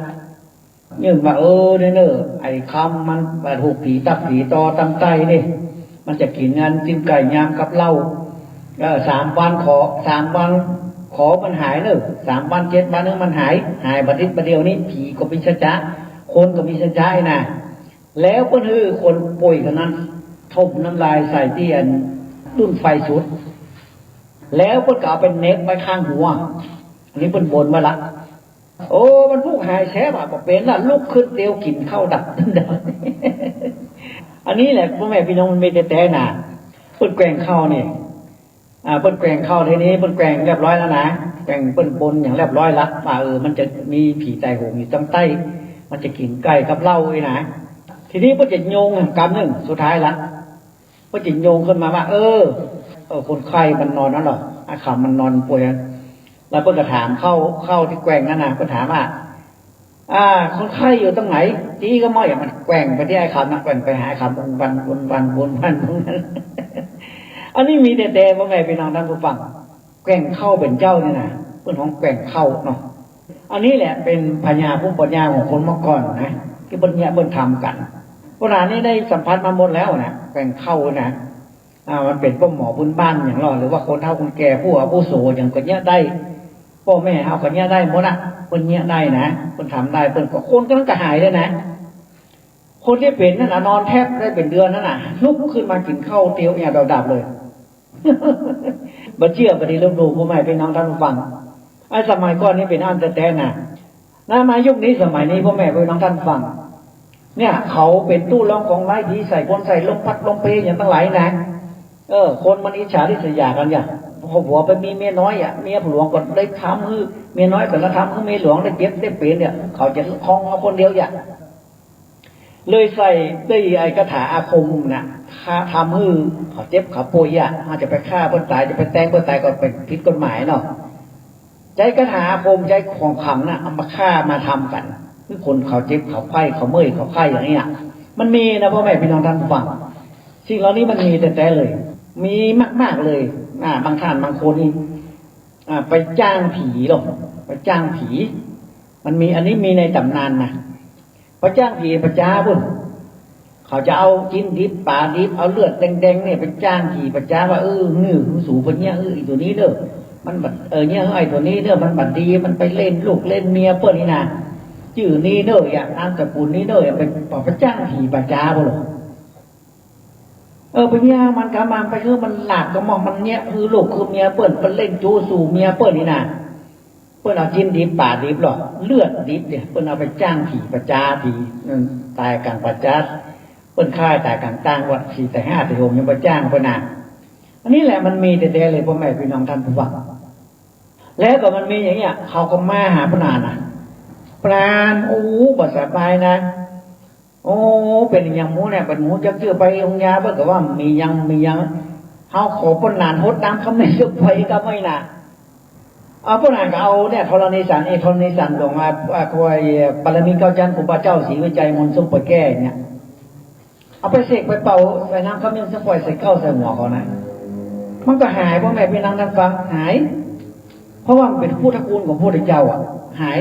ยื่นว่าเด้อไอ้คำมันถูกผีตับผีตอตั้งใต้นี่มันจะกินงานจิ้มไก่ยามกับเหล้า3 วัน3 วันขอมันหายเนอะ3 วัน7 วันนึงมันหายบัดนี้ประเดี๋ยวนี้ผีก็มีสัจจะคนก็มีสัจจะนะแล้วก็คือคนป่วยคนนั้นทบน้ำลายใส่ที่รุ่นไฟสุดแล้วก็เอาเป็นเน็ตไว้ข้างหัวอันนี้เป็นบนมาละมันผู้หายแช่แบบเป็นละลุกขึ้นเตียวกินข้าวดับอันนี้แหละพ่อแม่พี่น้องมันไม่แต่หนาเปิ้นแกว่งข้าวนี่เปิ้นแกว่งข้าวทีนี้เปิ้นแกว่งเรียบร้อยแล้วนะแกว่งเปิ้นบนอย่างเรียบร้อยละว่ามันจะมีผีตายโหงอยู่ตั้งใต้มันจะกินไก่กับเหล้าไว้นะทีนี้เปิ้นจะโยงกำหนึ่งสุดท้ายละเปิ้นจะโยงขึ้นมาว่าคนไข้มันนอนนั่นหรอขำมันนอนป่วยแล้วเปิ้นก็ถามเข้าที่แกว่งนั่นนะเปิ้นถามว่าคนไข้อยู่ตรงไหนจี้ก็ไม่มันแกว่งไปที่ไอ้ขำนะแกว่งไปหาขำวนอันนี้มีแต่ว่าไงพี่น้องท่านผู้ฟังแกว่งเข้าเป็นเจ้านี่นะเปิ้นของแกว่งเข้าเนาะอันนี้แหละเป็นปัญญาภูมิปัญญาของคนเมื่อก่อนนะที่เปิ้นทำกันโบราณนี้ได้สัมผัสมาหมดแล้วนะแกว่งเข้านะ มันเป็นพ่อหมอบุญบ้านอย่างเราหรือว่าคนเฒ่าคนแก่ผู้อาวุโสอย่างคนเนี้ยได้พ่อแม่เอาคนเนี้ยได้หมดอ่ะคนเนี้ยได้นะคนทำได้คนก็คนก็ต้องกระหายเลยนะคนที่เป็นนั่นน่ะนอนแทบได้เป็นเดือนนั่นน่ะลุกขึ้นมากินข้าวเตี๋ยวอย่างดับเลยบ่เชื่อบ่ได้ลบหลู่พ่อแม่พี่น้องท่านผู้ฟังไอ้สมัยก่อนนี่เป็นอันแต่แต่น่ะมายุคนี้สมัยนี้พ่อแม่พี่น้องท่านฟังเนี่ยเขาเป็นตู้รองของไม้ผีใส่คนใส่ลมพัดลมเพลอย่างทั้งหลายนะคนมันอิจฉาริษยากันอย่างพอผัวไปมีเมียน้อยอ่ะเมียหลวงก็ได้ทำคือเมียน้อยก็ละทำคือเมียหลวงได้เจ็บได้เป็นเนี่ยเขาจะคล้องเอาคนเดียวอย่างเลยใส่ได้ไอ้คาถาอาคมนะฆ่าทำฮือเขาเจ็บเขาป่วยอ่ะอาจจะไปฆ่าคนตายจะไปแทงคนตายก็เป็นผิดกฎหมายเนาะใจคาถาอาคมใจของขำนะเอามาฆ่ามาทำกันคือคนเขาเจ็บเขาไข้เขาเมื่อยเขาไข้อย่างนี้อ่ะมันมีนะพ่อแม่พี่น้องท่านฟังสิ่งเหล่านี้มันมีแต่เลยมีมากๆเลยบางท่านบางคนไปจ้างผีหรอกไปจ้างผีมันมีอันนี้มีในตำนานนะไปจ้างผีประจ้าบุญเขาจะเอาจิ้นดิบปลาดิบเอาเลือดแดงๆเนี่ยไปจ้างผีประจ้าว่านี่สูคนเนี้ยอีตัวนี้เด้อมันบัดเนี่ยไอ้ตัวนี้เด้อมันบัดดีมันไปเล่นลูกเล่นเมียเปิ้นนี่นะชื่อนี้เด้ออย่างนามสกุลนี้เด้อเป็นไปจ้างผีประจ้าบุญไปเมียมันกำมันไปคือมันหลักก็มองมันเนี้ยคือลูกคือเมียเปิ้นเล่นจูสู่เมียเปิ้นนี่นะเปิ้นเอาจิ้นดิบป่าดิบหรอเลือดดิบเนี่ยเปิ้นเอาไปจ้างผีประจาผีนั่นตายกลางประจาเปิ้นค่ายตายกลางตั้งวัด4 แต่ 5 แต่ 6ยังไปจ้างเปิ้นน่ะอันนี้แหละมันมีแต่เลยพ่อแม่พี่น้องท่านผู้ฟังแล้วก็มันมีอย่างเงี้ยเขาก็มาหาพระนานน่ะปราณบ่สบายนะเป็นอย่างหมูเนี่ยเป็นหมูจักเจือไปองยาเบิ่งก็ว่ามียังเฮาขอปนนานฮดน้ำเขาไม่ซึกไปก็ไม่น่ะปนนานก็เอาเนี่ยธรณีสารธรณีสารลงมาคอยปรมีเก้าจันทร์ครูบาเจ้าศรีวิจัยมนต์สมปแก้เนี่ยเอาไปเสกไปเป่าใส่น้ำขมิ้นสักปล่อยใส่เข้าใส่หัวเขานะมันก็หายพ่อแม่พี่น้องท่านฟังหายเพราะว่ามันเป็นพุทธคุณของพระพุทธเจ้าหาย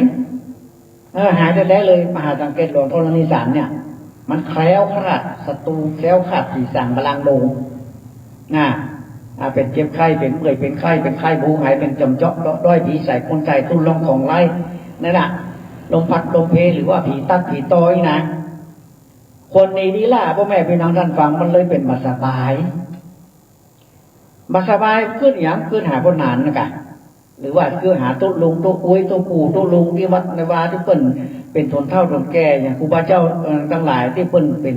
หายได้เลยมหาสังเกตหลวงธรณีสารเนี่ยมันแคล้วคลาดศัตรูแคล้วคลาดสีสั่งบาลังโดงเป็นเจ็บไข้เป็นเมื่อยเป็นไข้บูหายเป็นจำเจาะด้อยผีใส่คนใส่ตุ้นลองของไร้นั่นแหละลมพัดลมเพหรือว่าผีตัดผีต้อยนะคนในนี้ล่ะพ่อแม่พี่น้องท่านฟังมันเลยเป็นมาสบายขึ้นอย่างขึ้นหาคนนานนะกะหรือว่าคือหาตุ๊ลุงตุ๊กุ้ยตุ๊ปู่ตุ๊ลุงที่วัดในวาที่เปิ้นเป็นทนเท่าทนแก่อย่างครูบาเจ้าทั้งหลายที่เปิ้นเป็น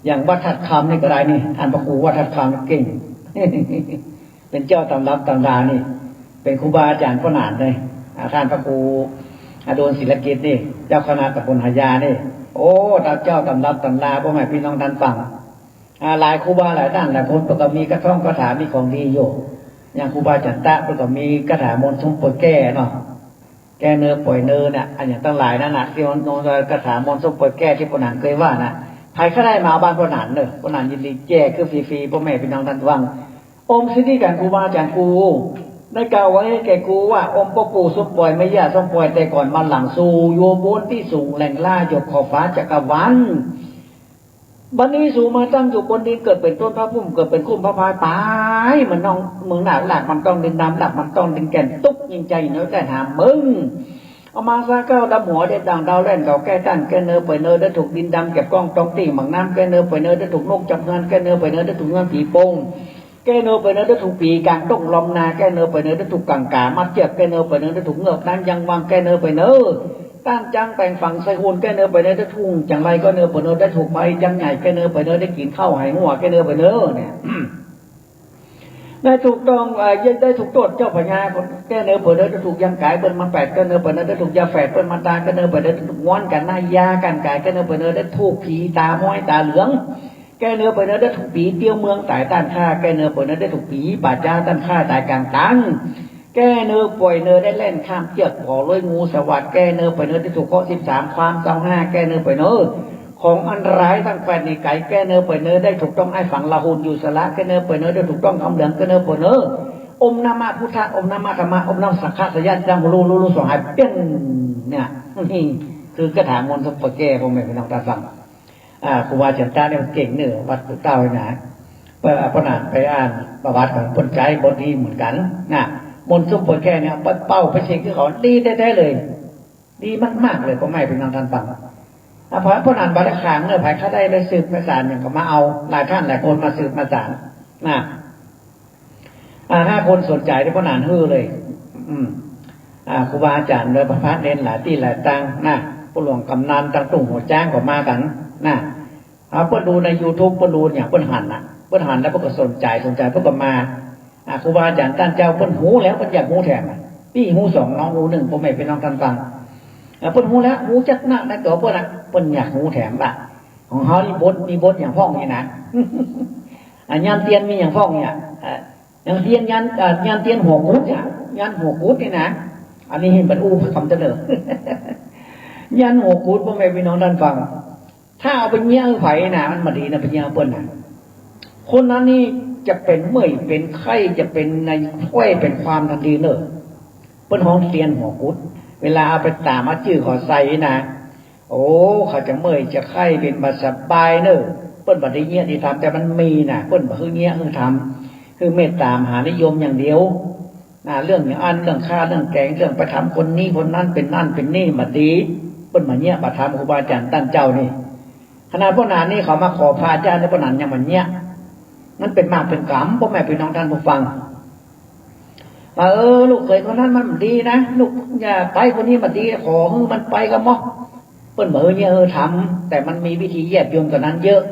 อย่างวัดทัดคำนี่ก็ได้นี่ท่านพระครูวัดทัดคำเก่ง เป็นเจ้าตำรับตำรานี่เป็นครูบาอาจารย์พ่อหนานเลยท่านพระครูโดนศิลกิจนี่เจ้าคณะตำบลหายานี่เจ้าตำรับตำราพ่อแม่พี่น้องท่านฟังหลายครูบาหลายท่านหลายคนก็มีกระท่องกระถามีของดีอยู่อย่างครูบาจันตะก็มีคาถามนต์สมปแก้เนาะแก้เนื้อปล่อยเนื้อเนี่ยอันอย่างตั้งหลายนั่นนะที่มันคาถามนต์สมปแก้ที่ปนานเคยว่านะใครก็ได้มาบ้านปนานเนอะปนานยินดีแก้คือฟรีๆพ่อแม่พี่น้องท่านฟังองค์สิทธิการครูบาอาจารย์ครูได้กล่าวไว้แก่ครูว่าองค์พ่อปู่สมปล่อยไม่ยากสมปล่อยแต่ก่อนมาหลังสู่โยบนที่สูงแหล่งล่าหยกขอบฟ้าจักรวาลบัดนี้สู่มาตั้งอยู่บนดินเกิดเป็นต้นพระพุ่มเกิดเป็นคุ้มพระพายตายมันน้องมึงหนาหลักมันต้องดินดำหลักมันต้องดินแก่นตุ๊กยิงใจเนื้อแต่หามมึงเอามาซาเก้าดำหัวเด็ดด่างดาวแล่นเก่าแก้ต้านแก้เนื้อเปิดเนื้อได้ถูกดินดำเก็บกล้องตองตีหมังน้ำแก้เนื้อเปิดเนื้อได้ถูกนกจับงานแก้เนื้อเปิดเนื้อได้ถูกงานผีโป่งแก้เนื้อเปิดเนื้อได้ถูกปีกางต้งลมนาแก้เนื้อเปิดเนื้อได้ถูกกังกามัดเจ็บแก้เนื้อเปิดเนื้อได้ถูกเงือกนั้นยังวางแก้เนื้อเปิดเนื้อต้านจังแต่งฝั่งใส่หุ่นแก้เนื้อไปเนื้อได้ทุ่งจังไรก็เนื้อไปเนื้อได้ถูกใบจังใหญ่แก้เนื้อไปเนื้อได้กินข้าวหายหัวแก้เนื้อไปเนื้อเนี่ยได้ถูกต้องยังได้ถูกโทษเจ้าพญาคนแก้เนื้อไปเนื้อได้ถูกยังกายเปิ้นมันแปดแก้เนื้อไปเนื้อได้ถูกยาแฝดเปิ้นมันตาแก้เนื้อไปเนื้อได้ถูกง้อนกันหน้ายากันกายแก้เนื้อไปเนื้อได้ถูกผีตาม้อยตาเหลืองแก้เนื้อไปเนื้อได้ถูกผีเตี้ยวเมืองตายต้านฆ่าแก้เนื้อไปเนื้อได้ถูกผีบาดจ้าต้านฆ่าตายกลางตังแก้เนื้อปล่อยเนื้อได้เล่นข้ามเชือกขอลอยงูสวัสดแก้เนื้อไปเนื้อได้ถูกข้อ13ความ25แก้เนื้อไปเนื้อของอันร้ายทั้งแปดนี่ไก่แก้เนื้อไปเนื้อได้ถูกต้องไอ้ฝังละหุนอยู่สละแก้เนื้อไปเนื้อได้ถูกต้องคำเหลืองแก้เนื้อไปเนื้ออมนามะพุทธะอมนามะธรรมะอมนามสังฆสยันจังรู้สองหายเปี้ยนเนี่ยนี่คือกระถางมนต์สมปแก้ผมไม่เป็นน้องตาฟังครูบาจันตาเนี่ยมันเก่งเนื้อวัดตุเต้าเลยนะ พนานไปอ่านประวัติของคนใจบทดีเหมือนกันนะมนต์ซุปเปอร์แค่เนี่ยเป้าไปเช็คที่เขาดีแท้ๆเลยดีมากๆเลยก็ไม่เป็นทางท่านฟังพระพนานบาร์ขางเนี่ยภายข้าได้เลยสืบประสานอย่างก็มาเอาหลายท่านหลายคนมาสืบมาสานนะ5 คนสนใจที่พนานฮือเลยครูบาอาจารย์เลยพระเน้นหลายที่หลายตังนะผู้หลวงกำนันตังตุ่งหัวจ้างก็มากันนะเพื่อดูใน YouTube เพื่อดูอย่างเพื่อหันนะเพื่อหันแล้วเพื่อสนใจเพื่อก็มาครูบาอาจารย์ท่านเจ้าเพื่อหูแล้วเพื่ออยากหูแถมพี่หู2น้องหู1ผมไม่เป็นน้องท่านฟังเพื่อหูแล้วหูจัดหนักในตัวเพื่ออยากหูแถมละของเขานี่บทอย่างพ่องนี่นะยันเตียนมีอย่างพ่องเนี่ยอย่างเตียนยันเตียนหัวกุดเนี่ยยันหัวกุดนี่นะอันนี้เห็นเป็นอู้คำเจริญยันหัวกุดผมไม่เป็นน้องท่านฟังถ้าเอาไปเงี้ยไผ่นะมันมาดีนะไปเงี้ยเปิ้ลนะคนนั้นนี่จะเป็นเมื่อยเป็นไข้จะเป็นในถ้วยเป็นความทันทีเนอะเปิ้ลห้องเตียนหัวกุดเวลาเอาไปตามมาจื้อขอใส่นะโอ้เขาจะเมื่อยจะไข้เป็นมาสบายเนอะเปิ้ลบัดนี้เงี้ยที่ทำแต่มันมีนะเปิ้ลบัดคือเงี้ยคือทำคือเมตตามหานิยมอย่างเดียวเรื่องอย่างเรื่องฆ่าเรื่องแกงเรื่องไปทำคนนี้คนนั้นเป็นนั่นเป็นนี่มาดีเปิ้ลมาเงี้ยมาทำครูบาอาจารย์ตั้งเจ้านี่ขนาดพวกนานนี่เขามาขอพระอาจารย์ในพวกนานอย่างมันเนี้ยมันเป็นมากเป็นกรรมพ่อแม่พี่น้องท่านผู้ฟังว่าลูกเคยคนนั้นมันดีนะลูกอย่าไปคนนี้มันดีขอให้มันไปก็มั้งเปิ้ลเหมือนเนี่ยทำแต่มันมีวิธีแยบยลกว่านั้นเยอะ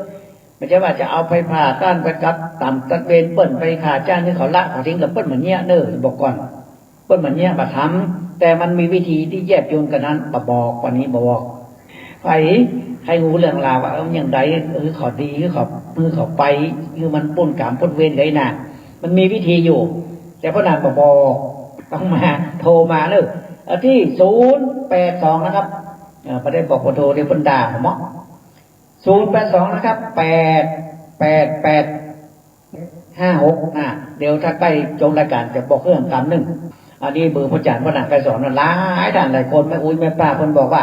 ไม่ใช่ว่าจะเอาไปผ่าต้านไปกับต่ำตะเวนเปิ้ลไปขาจ้างที่เขาละเขาทิ้งกับเปิ้ลเหมือนเนี้ยเนอบอกก่อนเปิ้ลเหมือนเนี้ยมาทำแต่มันมีวิธีที่แยบยลกว่านั้นบอกกว่านี้บอกใครรู้เรื่องราวว่าอย่างไรขอดีเขาไปมันปุ้นกามปุ้นเวรได้น่ะมันมีวิธีอยู่แต่พระนามบอกต้องมาโทรมาเลยที่082นะครับประเด็นบอกว่าโทรเดี๋ยวคนด่าผมมั้ง082นะครับ88856เดี๋ยวถ้าใกล้จงรายการจะบอกเรื่องกรรมหนึ่งอันนี้เบอร์พระอาจารย์พระนามไปสอนหลายท่านหลายคนแม่อุ้ยแม่ป้าคนบอกว่า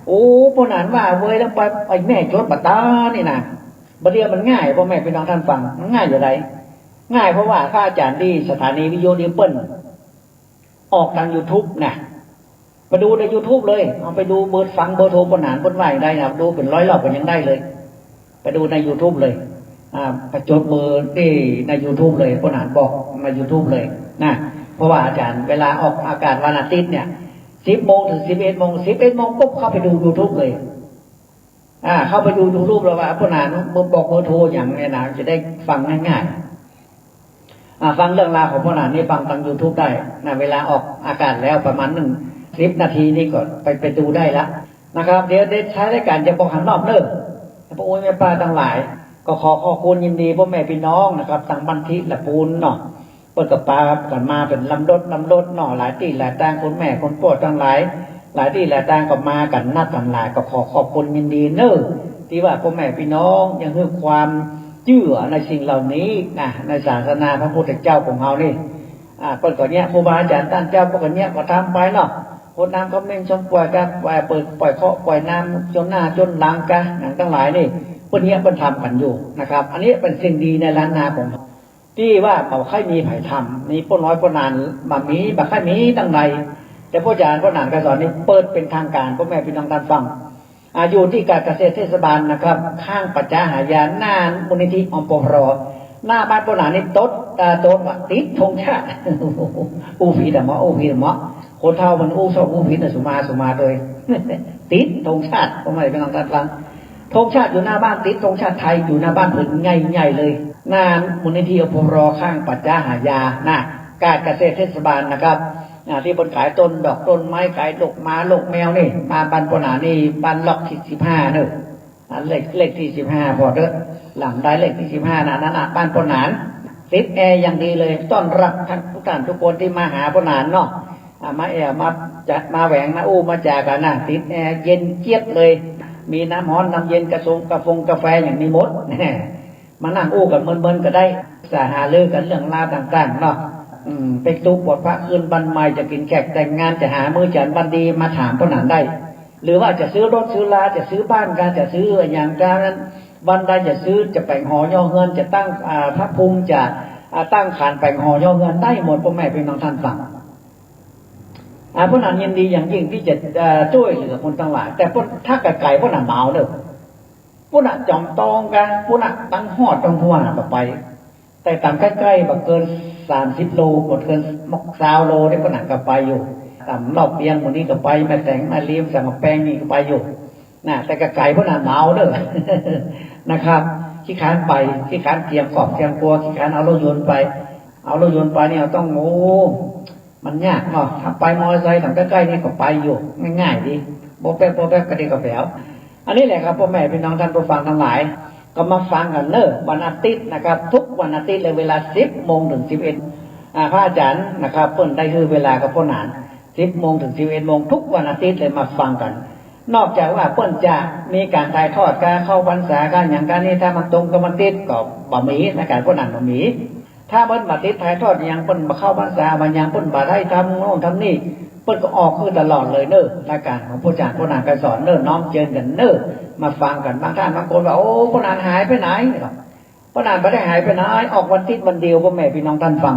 โอ้พวกนั้นว่าเว้ยแล้วไปแม่จดบัตรตานี่นะบัดเดียวมันง่ายพ่อแม่พี่น้องท่านฟังมันง่ายอยู่ไรง่ายเพราะว่าข้าอาจารย์ที่สถานีวิทยุนิวเปิลออกทาง YouTube นะไปดูใน YouTube เลยเอาไปดูเบอร์ฟังเบอร์โทรพวกนั้นพวกว่าได้นะดูเป็น100 รอบก็ยังได้เลยไปดูใน YouTube เลยไปจดเบอร์ที่ใน YouTube เลยพวกนั้นบอกใน YouTube เลยนะเพราะว่าอาจารย์เวลาออกอากาศวันอาทิตย์เนี่ย10 โมงถึง 11 โมงปุ๊บเข้าไปดู YouTube เลยเข้าไปดู YouTube แล้วว่าพวกนั้นบอกเบอร์โทรอย่างนี้นะจะได้ฟังง่ายๆฟังเรื่องราวของพวกนั้นนี่ฟังทาง YouTube ได้นะเวลาออกอากาศแล้วประมาณ10 นาทีนี่ก็ไปดูได้ละนะครับเดี๋ยวได้ใช้รายการจะบอกหันรอบเนิ่มพระโอ้ยแม่ป้าทั้งหลายก็ขอบคุณยินดีพ่อแม่พี่น้องนะครับทางบันทิละปูนเนาะเปิดกับปลากันมาเป็นลำดดเนาะหลายที่หลายต่างคนแม่คนพ่อทั้งหลายที่หลายต่างก็มากันนัดกันหลายก็ขอบคุณยินดีเนอะที่ว่าพ่อแม่พี่น้องยังให้ความเชื่อในสิ่งเหล่านี้นะในศาสนาพระพุทธเจ้าของเรานี่เปิดก่อนเนี้ยครูบาอาจารย์ท่านเจ้าพวกเนี้ยก็ทำไปเนาะคนน้ำก็เม่นชมปล่อยกันปล่อยเคาะปล่อยน้ำจนหน้าจนหลังกันอย่างทั้งหลายนี่พวกเนี้ยเป็นทำกันอยู่นะครับอันนี้เป็นสิ่งดีในล้านนาของที่ว่าเขาค่อยมีไผ่ทำมีป้นน้อยป้นนานมามีบักค่อยมีตั้งในแต่พ่ออาจารย์พ่อหนานกระสอนนี่เปิดเป็นทางการพ่อแม่พี่น้องท่านฟังอยู่ที่การเกษตรเทศบาลนะครับข้างปัจจาหายาหน้ามูลนิธิอมปพรหน้าบ้านพ่อหนานนี่โต๊ดว่าติดธงชาติอู้ผีดำมะคนเท่ามันอู้ชอบอู้ผีแต่สุมาโดยติดธงชาติพ่อแม่พี่น้องท่านฟังธงชาติอยู่หน้าบ้านติดธงชาติไทยอยู่หน้าบ้านผืนใหญ่เลยหน้ามูลนิธิอพรข้างปัจจาหายาหน้าการเกษตรเทศบาลนะครับที่บนขายต้นดอกต้นไม้ขายดอกม้าลูกแมวนี่มาบันปนานี่บันล็อกที่15เนอะเลขที่15พอเด้อหลังได้เลขที่15นั่นบ้านปนานติดแอร์อย่างดีเลยต้อนรับทุกท่านทุกคนที่มาหาปนานเนาะมาจัดมาแหวงนะมาจากกันนะติดแอร์เย็นเจี๊ยบเลยมีน้ำร้อนน้ำเย็นกาแฟอย่างนี้หมดมานั่งกันเมินก็ได้สาหาเลือกันเรื่องราวต่างๆเนาะไปตุกบทพระคืนบันใหม่จะกินแขกแต่งงานจะหามือจันบันดีมาถามปนานได้หรือว่าจะซื้อรถซื้อลาจะซื้อบ้านกันจะซื้ออย่างการนั้น วันใดจะซื้อจะแปลงหอย่อเงินจะตั้งพระภูมิจะตั้งขานแปลงหอย่อเงินได้หมดพ่อแม่พี่น้องท่านฟังพวกนั้นยินดีอย่างยิ่งที่จะช่วยเหลือคนทั้งหลายแต่พวกถ้าไก่พวกนั้นเมาเด้อพวกนั้นจอมตองกันพวกนั้นตั้งหอดตรงทั่วแบบไปแต่ต่างใกล้ๆแบบเกิน30 โลกดเกิน20 โลได้พวกนั้นก็ไปอยู่ต่ำรอบเตียงวันนี้ก็ไปแม่แต่งแม่เลี้ยงสั่งแป้งนี่ก็ไปอยู่นะแต่ไก่พวกนั้นเมาเด้อ นะครับขี้ขานไปขี้ขานเตรียมกอบเตรียมตัวขี้ขานเอารถยนต์ไปเนี่ยต้องโอ้มันยากเนาะถ้าไปมอเตอร์ไซค์ทางใกล้ๆนี่ก็ไปอยู่ง่ายๆดีโบแป๊บกระเดกกระแผวอันนี้แหละครับพ่อแม่พี่น้องท่านผู้ฟังทั้งหลายก็มาฟังกันเนอะวันอาทิตย์นะครับทุกวันอาทิตย์เลยเวลา10 โมงถึง 11พระอาจารย์นะครับเปิ้นได้คือเวลากับพ่อหนาน10 โมงถึง 11 โมงทุกวันอาทิตย์เลยมาฟังกันนอกจากว่าเปิ้นจะมีการถ่ายทอดการเข้าพรรษาการอย่างการนี้ถ้ามันตรงกับมันติดก็บ่มีในการพ่อหนานบ่มีถ้าเปิ้นมาติดถ่ายทอดอย่างเปิ้นมาเข้าพรรษาบางอย่างเปิ้นบ่ได้ทำโน่นทำนี่เปิ้นก็ออกคือตลอดเลยเนอะรายการของผู้อาจารย์พ่อหนานก็สอนเนอะน้อมเจิญกันเนอะมาฟังกันบางท่านบางคนว่าโอ้พ่อหนานหายไปไหนพ่อหนานไม่ได้หายไปไหนออกวันอาทิตย์วันเดียวพ่อแม่พี่น้องท่านฟัง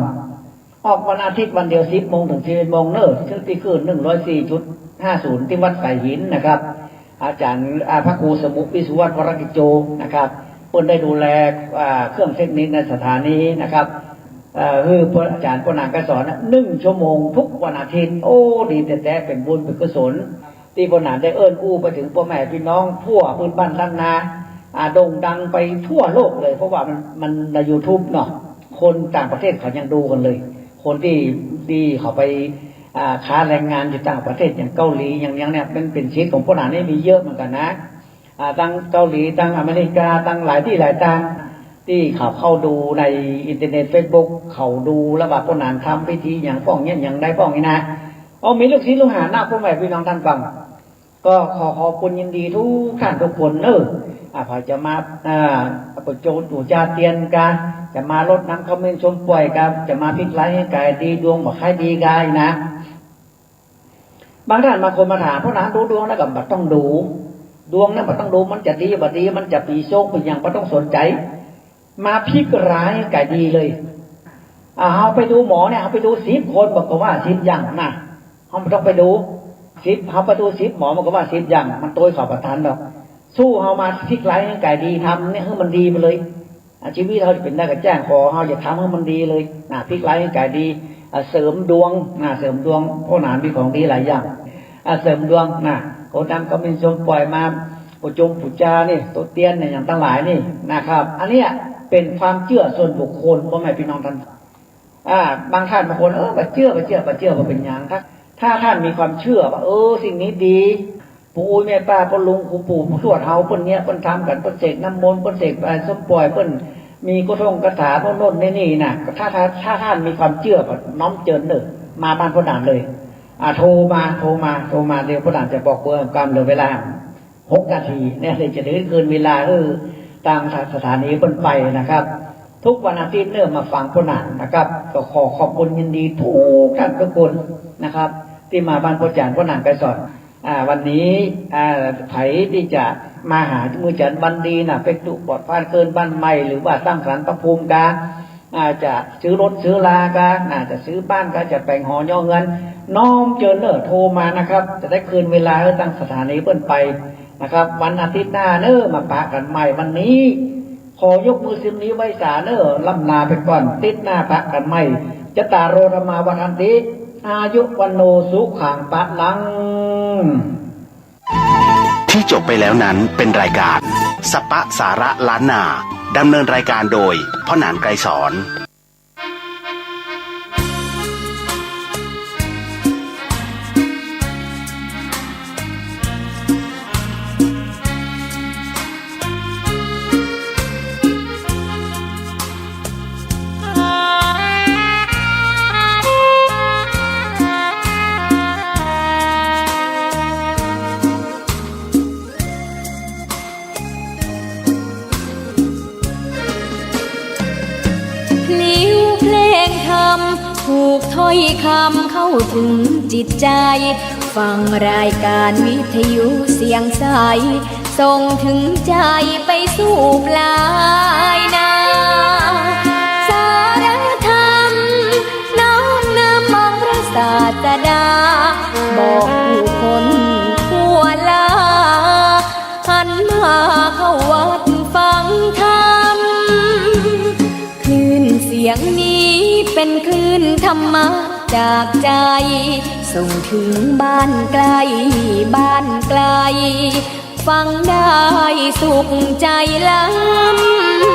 ออกวันอาทิตย์วันเดียว10 โมงถึง 11 โมงเนอะซึ่งที่คืน104.50ที่วัดไสหินนะครับอาจารย์พระครูสมุวิสุวัฒน์วรกิจโจนะครับเพิ่นได้ดูแลเครื่องเทคนิคในสถานีนะครับคืออาจารย์พ่อหนานก็สอน1 ชั่วโมงทุกวันอาทิตย์โอ้ดีแต่เป็นบุญเป็นกุศลที่พ่อหนานได้อู้ไปถึงพ่อแม่พี่น้องทั่วพื้นบ้านล้านนาโด่งดังไปทั่วโลกเลยเพราะว่ามันใน YouTube เนาะคนต่างประเทศเขายังดูกันเลยคนที่เขาไปค้าแรงงานอยู่ต่างประเทศอย่างเกาหลีอย่างเนี่ยเป็นชีวิตของพ่อหนานนี่มีเยอะเหมือนกันนะตั้งเกาหลีตั้งอเมริกาตั้งหลายที่หลายทางที่เขาเข้าดูในอินเทอร์เน็ต Facebook เขาดูแล้วว่าพ่อหนานทำพิธีอย่างป้องอย่างได้ป้องนี่นะมีลูกศิษย์ลูกหาหน้าพ่อแม่พี่น้องท่านฟังก็ขอบคุณยินดีทุกท่านทุกคนพอจะมาประโจนตู่จาเตียนกันจะมารดน้ำข้าวเม่นชมป่วยกันจะมาพลิกไล่ให้กายดีดวงบอกให้ดีกายนะบางท่านบางคนมาถามเพราะนั้นดูดวงแล้วก็บัดต้องดูดวงนั้นบัดต้องดูมันจะดีบัดดีมันจะปีโชคเป็นอย่างบัดต้องสนใจมาพลิกร้ายกายดีเลยเอาไปดูหมอเนี่ยเอาไปดู10 คนบอกว่า10 อย่างนะเขาไม่ต้องไปดู10เขาไปดู10 หมอมันก็ว่า10 อย่างมันโตยขอบประทานดอกสู้เขามาพลิกไล่ให้กายดีทำเนี่ยให้มันดีไปเลยชีวิตเราจะเป็นได้กับแจ้งขอเขาอย่าทำให้มันดีเลยพลิกไล่ให้กายดีเสริมดวงเสริมดวงพ่อหนานมีของดีหลายอย่างเสริมดวงโคดำก็เป็นชมปล่อยมาปุจงปุจจานี่ตัวเตียนเนี่ยอย่างทั้งหลายนี่นะครับอันนี้เป็นความเชื่อส่วนบุคคลพ่อแม่พี่น้องท่านบางท่านบางคนไปเชื่อว่าเป็นอย่างถ้าท่านมีความเชื่อว่าสิ่งนี้ดีปู่แม่ป้าพ่อลุงครูปู่ผู้ทวดเฮาเพิ่นเนี้ยเพิ่นทำกันเพิ่นเสกน้ำมนต์เพิ่นเสกส้มปล่อยเพิ่นมีกระทงกระถาเพิ่นโน่นนี่น่ะถ้าท่านมีความเชื่อน้อมเจิญมาบ้านพ่อหนานเลยโทรมาเดี๋ยวพ่อหนานจะบอกเบอร์กำเหลือเวลา6 นาทีเนี่ยเลยจะได้คืนเวลาตามสถานีเพิ่นไปนะครับทุกวันอาทิตย์มาฟังพ่อหนานนะครับก็ขอบคุณยินดีทุกท่านทุกคนนะครับที่มาบ้านพ่อจานพ่อหนานไปสอนวันนี้ไผที่จะมาหามือจันบันดีเป็กตุปลอดพานเกินบ้านใหม่หรือว่าตั้งศาลพระภูมิกาจะซื้อรถซื้อลากาจะซื้อบ้านก็จะแปลงหอย่อเงินน้อมเจิญโทรมานะครับจะได้คืนเวลาตั้งสถานีเปิ้นไปนะครับวันอาทิตย์หน้ามาปะกันใหม่วันนี้ขอยกมือซิมนี้ไว้สาล่ำลาไปก่อนติดหน้าปะกันใหม่จะตาโรธมาวันอันติอายุวันโนสุขังปะลังที่จบไปแล้วนั้นเป็นรายการสปะสาระล้านนาดำเนินรายการโดยพ่อหนานไกรสอนถูกถ้อยคำเข้าถึงจิตใจฟังรายการวิทยุเสียงใส ส่งถึงใจไปสู่ปลายนาสารธรรมน้อมนำมองพระศาสดาบอกผู้คนทั่วลาหันมาเข้าวัดฟังธรรมคลื่นเสียงนี้เป็นคลื่นธรรมะจากใจส่งถึงบ้านไกลบ้านไกลฟังได้สุขใจล้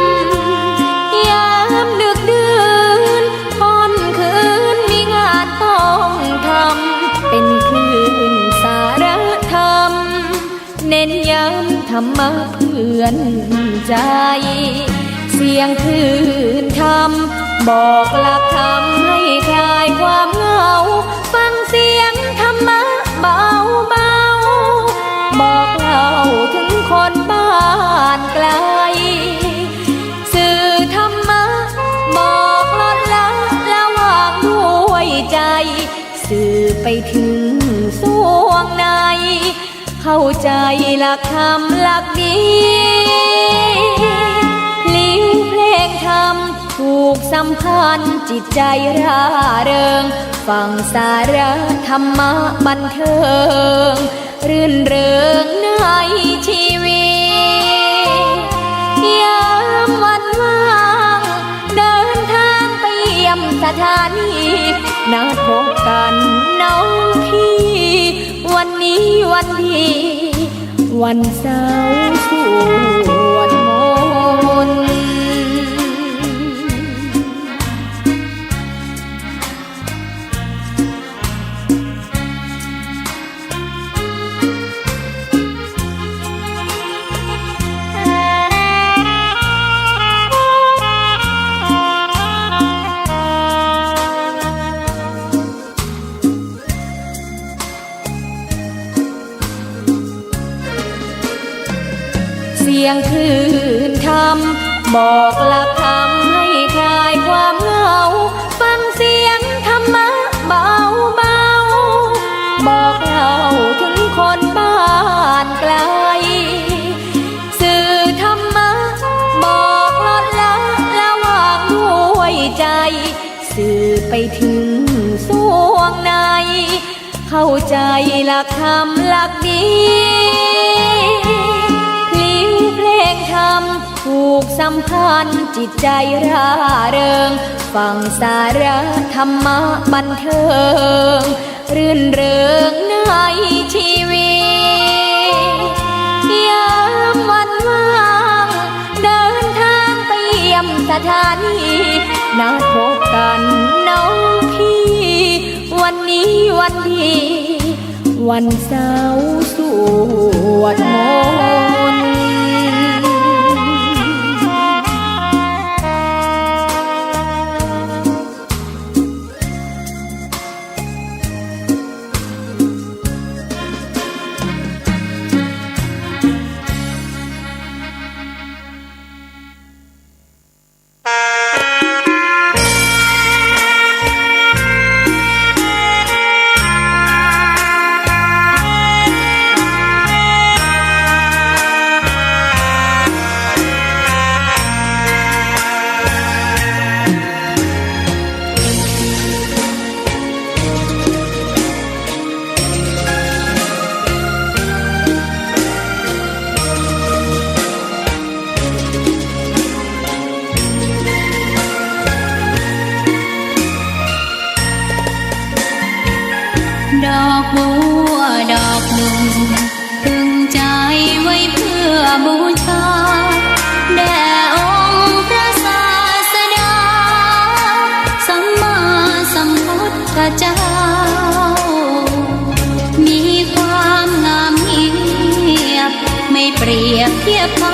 ำยามดึกดื่นค่ำคืนมีงานต้องทำเป็นคลื่นสารธรรมเน้นย้ำธรรมะเพื่อนใจเสียงคลื่นธรรมบอกหลักธรรมให้คลายความเหงาฟังเสียงธรรมะเบาเบาบอกเล่าถึงคนบ้านไกลสื่อธรรมะบอกลดละละวางด้วยใจสื่อไปถึงสวงในเข้าใจหลักธรรมหลักดีพลิ้วเพลงธรรมถูกสัมพันธ์จิตใจร่าเริงฟังสาระธรรมะบันเทิงรื่นเริงในชีวิตยามวันว่างเดินทางไปเยี่ยมสถานีนัดพบกันน้องพี่วันนี้วันดีวันเสาร์สวดมนต์เสียงคลื่นธรรมบอกหลักธรรมให้คลายความเหงาฟังเสียงธรรมะเบาเบาบอกเล่าถึงคนบ้านไกลสื่อธรรมะบอกลดละละวางด้วยใจสื่อไปถึงสวงในเข้าใจหลักธรรมหลักดีธรรมถูกสัมพันธ์จิตใจร่าเริงฟังสาระธรรมะบันเทิงรื่นเริงในชีวิตยามวันว่างเดินทางไปเยี่ยมสถานีนัดพบกันน้องพี่วันนี้วันดีวันเสาร์สวดมนต์ ดอกบัวดอกหนึ่งพึงใจไว้เพื่อบูชาแด่องค์พระศาสดาสัมมาสัมพุทธเจ้ามีความงามเงียบไม่เปรียบเทียบเขา